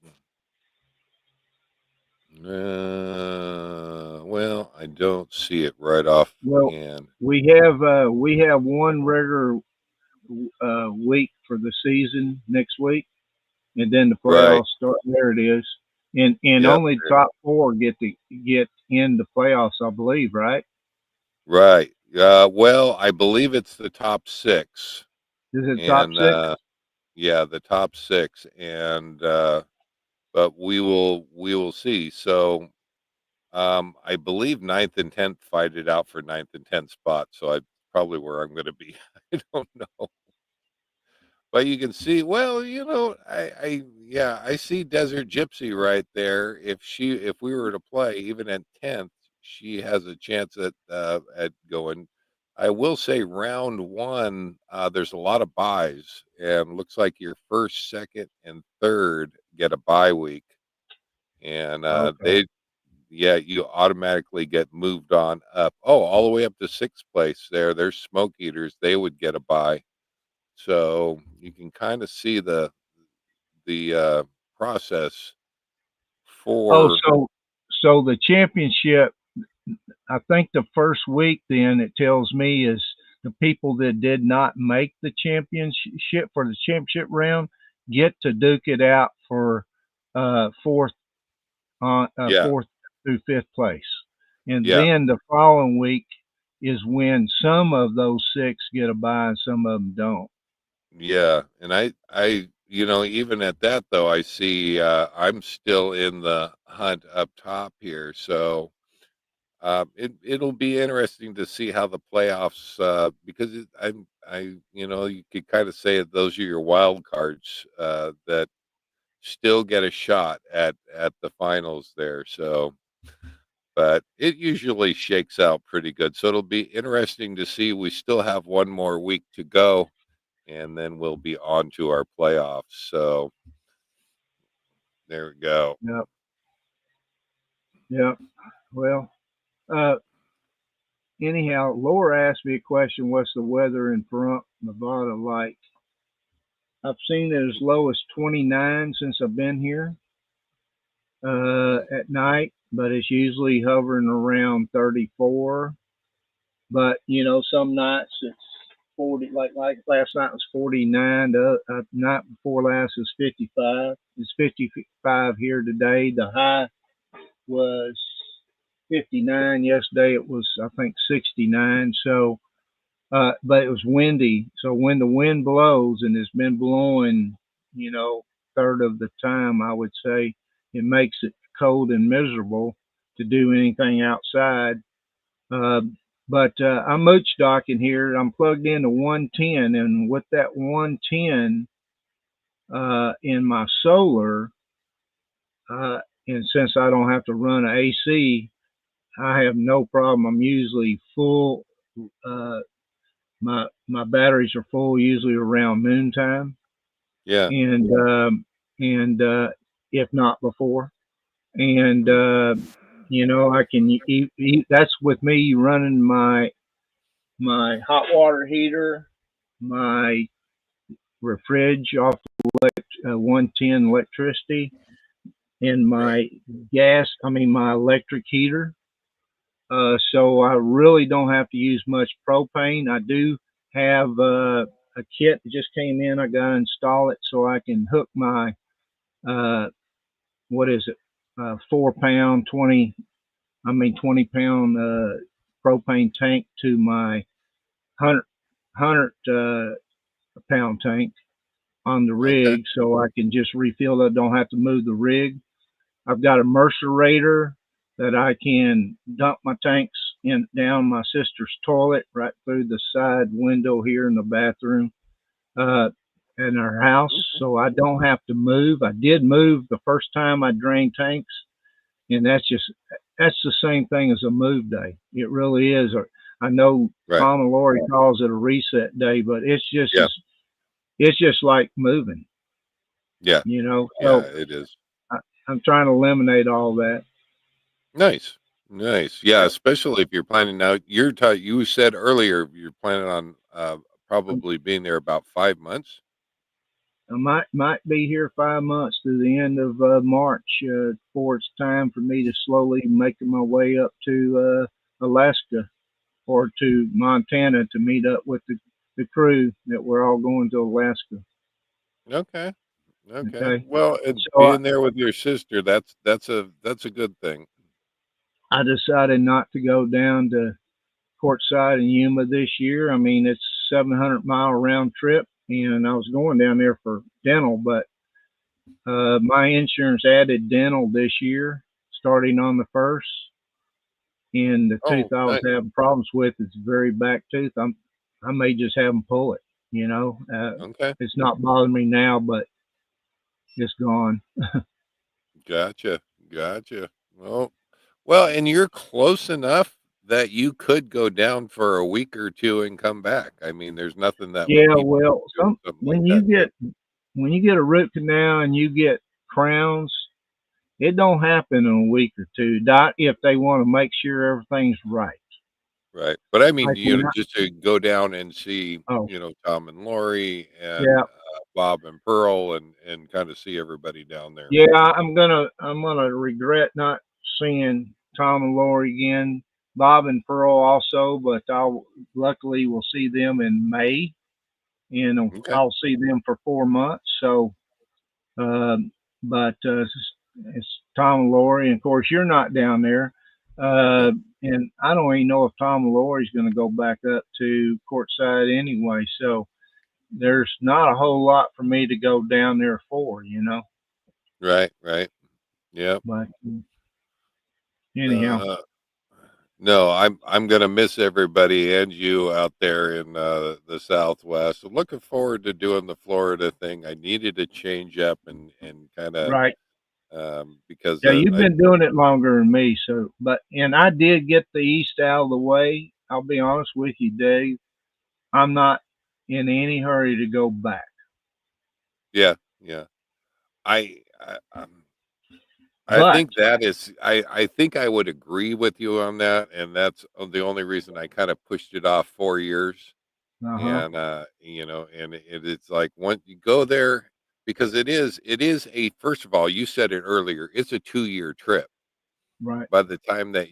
Speaker 1: Well, I don't see it right off
Speaker 4: Well,
Speaker 1: hand.
Speaker 4: we have one regular week for the season next week, and then the
Speaker 1: Right.
Speaker 4: playoffs start. There it is, and
Speaker 1: Yep.
Speaker 4: only top 4 get in the playoffs, I believe, right?
Speaker 1: Right. Well, I believe it's the top 6,
Speaker 4: Is it top
Speaker 1: and
Speaker 4: 6?
Speaker 1: yeah, the top 6, and but we will see. So I believe ninth and 10th fight it out for ninth and 10th spot. So I probably where I'm going to be. I don't know. But you can see, well, yeah, I see Desert Gypsy right there. If we were to play even at 10th, she has a chance at going. I will say round 1, there's a lot of buys, and looks like your first, second, and third get a bye week, and
Speaker 4: Okay.
Speaker 1: you automatically get moved on up. Oh, all the way up to 6th place there. There's Smoke Eaters. They would get a bye. So you can kind of see the process
Speaker 4: Oh,
Speaker 1: for
Speaker 4: so the championship. I think the first week, then it tells me is the people that did not make the championship for the championship round get to duke it out for fourth
Speaker 1: yeah,
Speaker 4: fourth through 5th place, and
Speaker 1: yeah,
Speaker 4: then the following week is when some of those 6 get a bye and some of them don't.
Speaker 1: yeah. And I even at that though, I see I'm still in the hunt up top here. So it'll be interesting to see how the playoffs because you could kind of say that those are your wild cards that still get a shot at the finals there. So but it usually shakes out pretty good. So it'll be interesting to see. We still have one more week to go, and then we'll be on to our playoffs. So there we go.
Speaker 4: Yep. Yep. Well, uh, anyhow, Laura asked me a question. What's the weather in Pahrump, Nevada like? I've seen it as low as 29 since I've been here at night, but it's usually hovering around 34. But some nights it's 40. Like last night was 49. The night before last was 55. It's 55 here today. The high was 59. Yesterday it was, I think, 69. So, but it was windy. So when the wind blows, and it's been blowing, third of the time, I would say, it makes it cold and miserable to do anything outside. Uh, but I'm mooch docking here. I'm plugged into 110, and with that 110 in my solar, and since I don't have to run an AC, I have no problem. I'm usually full. Uh, my batteries are full usually around noontime,
Speaker 1: Yeah.
Speaker 4: and if not before, and I can eat. That's with me running my hot water heater, my refrige off 110 electricity, and
Speaker 1: Right.
Speaker 4: my electric heater. So I really don't have to use much propane. I do have a kit that just came in. I got to install it so I can hook my, uh, what is it, 4 pound, 20 pound propane tank to my 100 pound tank on the
Speaker 1: Okay.
Speaker 4: rig so I can just refill it. Don't have to move the rig. I've got a mercerator that I can dump my tanks in down my sister's toilet right through the side window here in the bathroom in our house,
Speaker 1: Okay.
Speaker 4: so I don't have to move. I did move the first time I drained tanks, and that's the same thing as a move day. It really is. I know
Speaker 1: Right.
Speaker 4: Tom and Lori calls it a reset day, but
Speaker 1: Yeah.
Speaker 4: it's just like moving,
Speaker 1: Yeah. Yeah.
Speaker 4: So
Speaker 1: It is.
Speaker 4: I, I'm trying to eliminate all that.
Speaker 1: Nice. Nice. Yeah. Especially if you're planning now. You said earlier you're planning on probably being there about 5 months.
Speaker 4: I might be here 5 months to the end of March before it's time for me to slowly make my way up to Alaska or to Montana to meet up with the crew that we're all going to Alaska.
Speaker 1: Okay. Okay.
Speaker 4: Okay,
Speaker 1: Well, and
Speaker 4: so
Speaker 1: being there with your sister, that's a good thing.
Speaker 4: I decided not to go down to Quartzsite and Yuma this year. I mean, it's 700-mile round trip, and I was going down there for dental, but my insurance added dental this year, starting on the first. And the tooth
Speaker 1: Oh,
Speaker 4: I was
Speaker 1: nice.
Speaker 4: having problems with is a very back tooth. I may just have them pull it.
Speaker 1: Okay.
Speaker 4: It's not bothering me now, but it's gone.
Speaker 1: Gotcha. Gotcha. Well, and you're close enough that you could go down for a week or two and come back. I mean, there's nothing that would
Speaker 4: Yeah,
Speaker 1: keep you
Speaker 4: well,
Speaker 1: from doing something like
Speaker 4: when
Speaker 1: that.
Speaker 4: you get a root canal and you get crowns, it don't happen in a week or two. Not if they want to make sure everything's right.
Speaker 1: Right. But I mean,
Speaker 4: Like when
Speaker 1: just to go down and see,
Speaker 4: oh
Speaker 1: Tom and Lori and
Speaker 4: yeah,
Speaker 1: Bob and Pearl and kind of see everybody down there.
Speaker 4: yeah, I'm gonna regret not seeing Tom and Lori again. Bob and Pearl also, but I'll luckily will see them in May, and
Speaker 1: Okay.
Speaker 4: I'll see them for 4 months. So, um, but it's Tom and Lori, and of course you're not down there,
Speaker 1: No.
Speaker 4: uh, and I don't even know if Tom and Lori's going to go back up to Courtside anyway. So there's not a whole lot for me to go down there for.
Speaker 1: Right. Right. Yeah.
Speaker 4: But anyhow,
Speaker 1: Uh, no, I'm gonna miss everybody and you out there in the Southwest. I'm looking forward to doing the Florida thing. I needed a change up and kind of
Speaker 4: right.
Speaker 1: because
Speaker 4: Yeah, you've
Speaker 1: I
Speaker 4: been doing it longer than me, and I did get the east out of the way. I'll be honest with you, Dave. I'm not in any hurry to go back.
Speaker 1: yeah, yeah. I
Speaker 4: But
Speaker 1: think that is I think I would agree with you on that, and that's the only reason I kind of pushed it off 4 years.
Speaker 4: uh-huh,
Speaker 1: And, and it's like once you go there because it is a first of all, you said it earlier, it's a 2-year trip.
Speaker 4: right.
Speaker 1: By the time that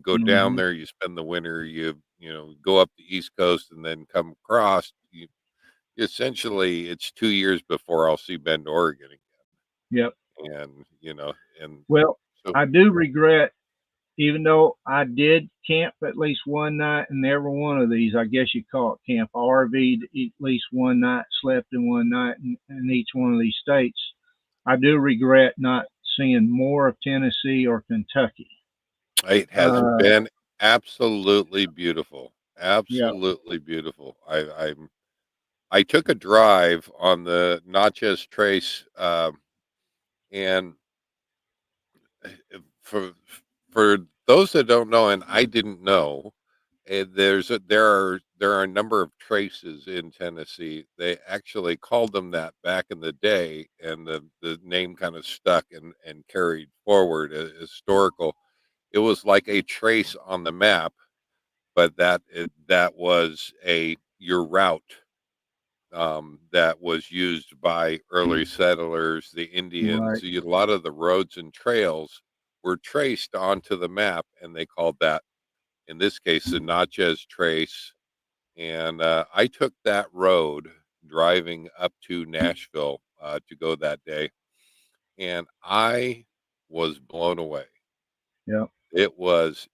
Speaker 1: go down
Speaker 4: Hmm.
Speaker 1: there, you spend the winter, go up the East Coast and then come across, essentially, it's 2 years before I'll see Bend, Oregon
Speaker 4: Yep.
Speaker 1: again, and
Speaker 4: Well,
Speaker 1: so
Speaker 4: I do regret, even though I did camp at least one night in every one of these, I guess you call it camp. I RV'd at least one night, slept in one night in each one of these states. I do regret not seeing more of Tennessee or Kentucky.
Speaker 1: it has
Speaker 4: Uh,
Speaker 1: been absolutely beautiful,
Speaker 4: yeah,
Speaker 1: absolutely beautiful. I took a drive on the Natchez Trace, and for those that don't know, and I didn't know, there are a number of traces in Tennessee. They actually called them that back in the day, and the name kind of stuck and carried forward as historical. It was like a trace on the map, but that was a your route that was used by early settlers, the Indians.
Speaker 4: right.
Speaker 1: A lot of the roads and trails were traced onto the map, and they called that, in this case, the Natchez Trace. And I took that road driving up to Nashville to go that day, and I was blown away.
Speaker 4: Yeah,
Speaker 1: It was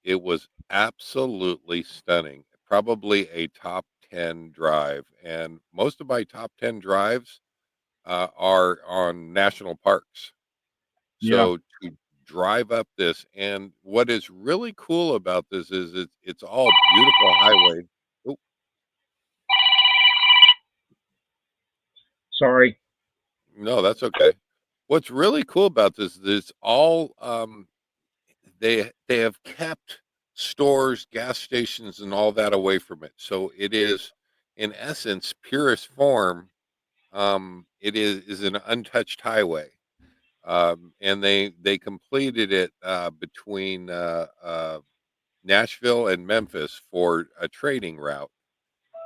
Speaker 1: absolutely stunning. Probably a top 10 drive, and most of my top 10 drives are on national parks.
Speaker 4: yeah.
Speaker 1: So to drive up this, and what is really cool about this is it's all beautiful highway. Oh,
Speaker 4: Sorry.
Speaker 1: no, that's okay. What's really cool about this is all they have kept stores, gas stations, and all that away from it. So it is, in essence, purest form. It is an untouched highway, and they completed it between Nashville and Memphis for a trading route,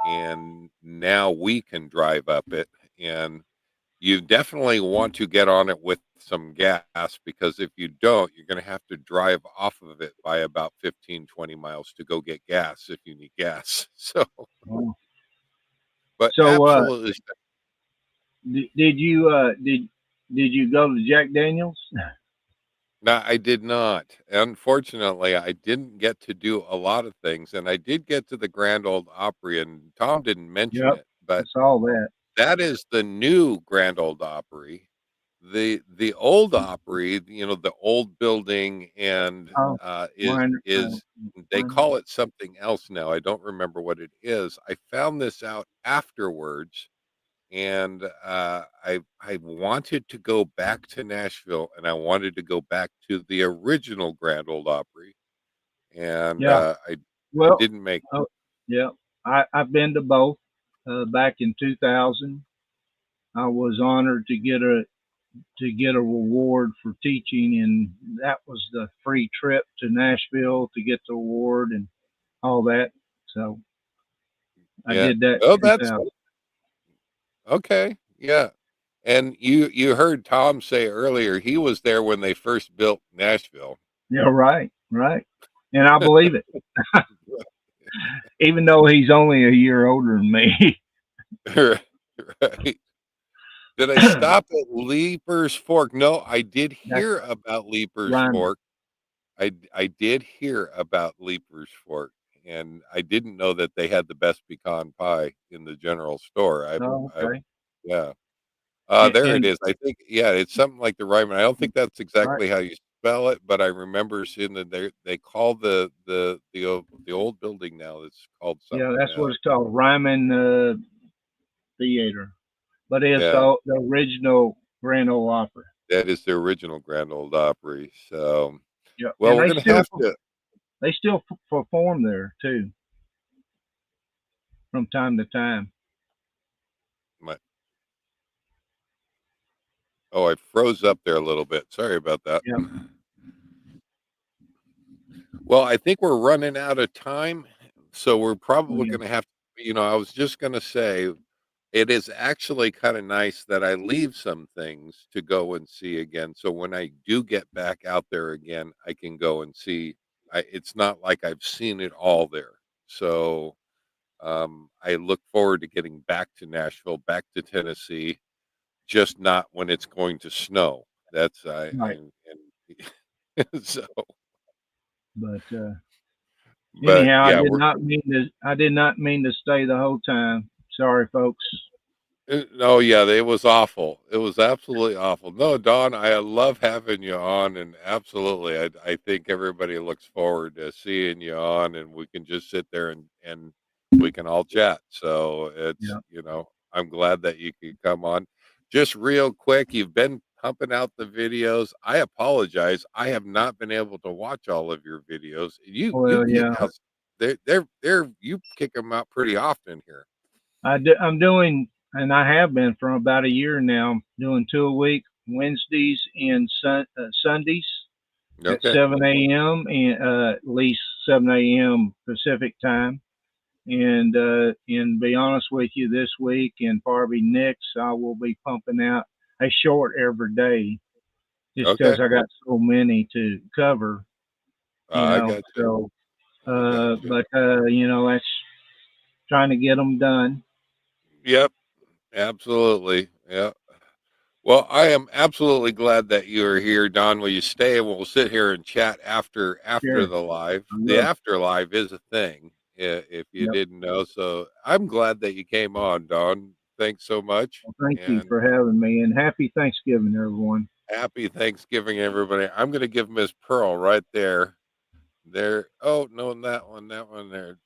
Speaker 1: and now we can drive up it. And you definitely want to get on it with some gas because if you don't, you're going to have to drive off of it by about 15, 20 miles to go get gas if you need gas. So,
Speaker 4: Oh.
Speaker 1: but
Speaker 4: So,
Speaker 1: absolutely.
Speaker 4: did you go to Jack Daniels?
Speaker 1: No, I did not. Unfortunately, I didn't get to do a lot of things, and I did get to the Grand Old Opry, and Tom didn't mention
Speaker 4: Yep,
Speaker 1: it,
Speaker 4: I
Speaker 1: but
Speaker 4: saw that.
Speaker 1: that is the new Grand Old Opry. The old Opry, the old building, and
Speaker 4: Oh,
Speaker 1: is
Speaker 4: mine.
Speaker 1: is they
Speaker 4: Mine.
Speaker 1: call it something else now. I don't remember what it is. I found this out afterwards, and I wanted to go back to Nashville, and I wanted to go back to the original Grand Old Opry, and
Speaker 4: Yeah.
Speaker 1: I
Speaker 4: Well,
Speaker 1: didn't make.
Speaker 4: oh, yeah. I've been to both. Back in 2000, I was honored to get a reward for teaching, and that was the free trip to Nashville to get the award and all that. So I
Speaker 1: Yeah.
Speaker 4: did that
Speaker 1: Oh,
Speaker 4: in
Speaker 1: that's
Speaker 4: 2000.
Speaker 1: okay. Yeah. And you heard Tom say earlier he was there when they first built Nashville.
Speaker 4: Yeah, right, right. And I believe it, even though he's only a year older than me.
Speaker 1: Right. Did I stop at Leaper's Fork? No, I did
Speaker 4: That's
Speaker 1: hear about Leaper's
Speaker 4: rhyming.
Speaker 1: Fork. I did hear about Leaper's Fork, and I didn't know that they had the best pecan pie in the general store.
Speaker 4: Oh,
Speaker 1: I
Speaker 4: okay.
Speaker 1: Yeah.
Speaker 4: And,
Speaker 1: There it
Speaker 4: and
Speaker 1: is. I think, yeah, it's something like the Ryman. I don't think that's
Speaker 4: right,
Speaker 1: exactly how you spell it, but I remember seeing that they call the old building now. It's called
Speaker 4: yeah,
Speaker 1: something
Speaker 4: that's what
Speaker 1: else.
Speaker 4: it's called, Ryman Theater. But it's
Speaker 1: Yeah.
Speaker 4: the original Grand Ole Opry.
Speaker 1: That is the original Grand Ole Opry. So,
Speaker 4: Yeah,
Speaker 1: well,
Speaker 4: and
Speaker 1: we're gonna have to.
Speaker 4: they still perform there too from time to time.
Speaker 1: My, oh, I froze up there a little bit. Sorry about that.
Speaker 4: Yeah.
Speaker 1: Well, I think we're running out of time, so we're
Speaker 4: Oh,
Speaker 1: probably
Speaker 4: yeah.
Speaker 1: gonna have to. I was just gonna say it is actually kind of nice that I leave some things to go and see again. So when I do get back out there again, I can go and see. It's not like I've seen it all there. So I look forward to getting back to Nashville, back to Tennessee, just not when it's going to snow. That's
Speaker 4: Right.
Speaker 1: and so,
Speaker 4: But
Speaker 1: but
Speaker 4: anyhow,
Speaker 1: yeah, we're.
Speaker 4: I did not mean to stay the whole time. Sorry, folks.
Speaker 1: Oh yeah, it was awful. It was absolutely awful. No, Don, I love having you on, and absolutely, I think everybody looks forward to seeing you on, and we can just sit there and we can all chat. So it's
Speaker 4: Yeah.
Speaker 1: I'm glad that you could come on. Just real quick, you've been pumping out the videos. I apologize, I have not been able to watch all of your videos. You
Speaker 4: Well,
Speaker 1: kick
Speaker 4: yeah.
Speaker 1: out. They're you kick them out pretty often here.
Speaker 4: I'm doing, and I have been for about a year now, doing 2 a week, Wednesdays and Sundays at
Speaker 1: Okay.
Speaker 4: 7 a.m. and at least 7 a.m. Pacific time. And be honest with you, this week and probably next, I will be pumping out a short every day, just
Speaker 1: Okay.
Speaker 4: because I got so many to cover,
Speaker 1: I got you.
Speaker 4: So,
Speaker 1: I got you.
Speaker 4: but that's trying to get them done.
Speaker 1: Yep, absolutely. Yeah. Well, I am absolutely glad that you are here, Don. Will you stay and we'll sit here and chat after
Speaker 4: Sure,
Speaker 1: the live?
Speaker 4: I
Speaker 1: The
Speaker 4: will.
Speaker 1: after live is a thing, if you
Speaker 4: Yep.
Speaker 1: didn't know. So I'm glad that you came on, Don. Thanks so much,
Speaker 4: Well, thank you
Speaker 1: and
Speaker 4: for having me, and happy Thanksgiving, everyone.
Speaker 1: happy Thanksgiving, everybody. I'm going to give Miss Pearl right there. There. Oh no, that one there.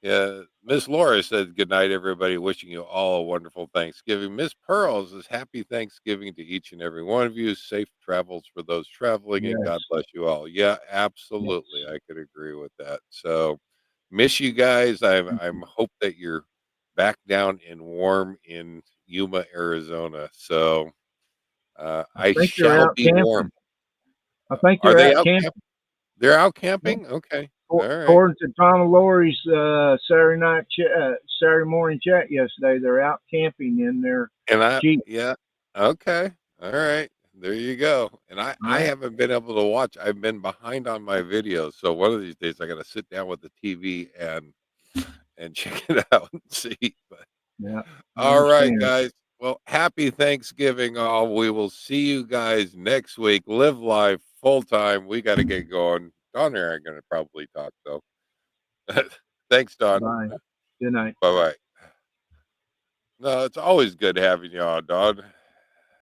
Speaker 1: Yeah, Miss Laura said good night, everybody. Wishing you all a wonderful Thanksgiving. Miss Pearl says happy Thanksgiving to each and every one of you. Safe travels for those traveling, and
Speaker 4: Yes,
Speaker 1: God bless you all. Yeah,
Speaker 4: yes.
Speaker 1: absolutely, I could agree with that. So, miss you guys.
Speaker 4: Thank
Speaker 1: I'm
Speaker 4: you.
Speaker 1: hope that you're back down in warm in Yuma, Arizona. So,
Speaker 4: I
Speaker 1: I
Speaker 4: think they're
Speaker 1: shall
Speaker 4: out
Speaker 1: be warm.
Speaker 4: camping. I think
Speaker 1: Are
Speaker 4: they're
Speaker 1: they
Speaker 4: out
Speaker 1: out
Speaker 4: camping.
Speaker 1: camp? They're out
Speaker 4: Yeah.
Speaker 1: camping. Okay, all right.
Speaker 4: According to Tom and Lori's Saturday morning chat yesterday, they're out camping in their
Speaker 1: And
Speaker 4: Jeep.
Speaker 1: yeah, okay. All right. There you go. And
Speaker 4: All
Speaker 1: I
Speaker 4: right.
Speaker 1: haven't been able to watch. I've been behind on my videos. So one of these days I got to sit down with the TV and check it out and see. But
Speaker 4: Yeah, I
Speaker 1: all right,
Speaker 4: understand.
Speaker 1: guys. Well, happy Thanksgiving all. We will see you guys next week. Live life full time. We got to get going. Don and I are going to probably talk though. Thanks, Don.
Speaker 4: Bye. Good night.
Speaker 1: Bye bye. No, it's always good having you on, Don.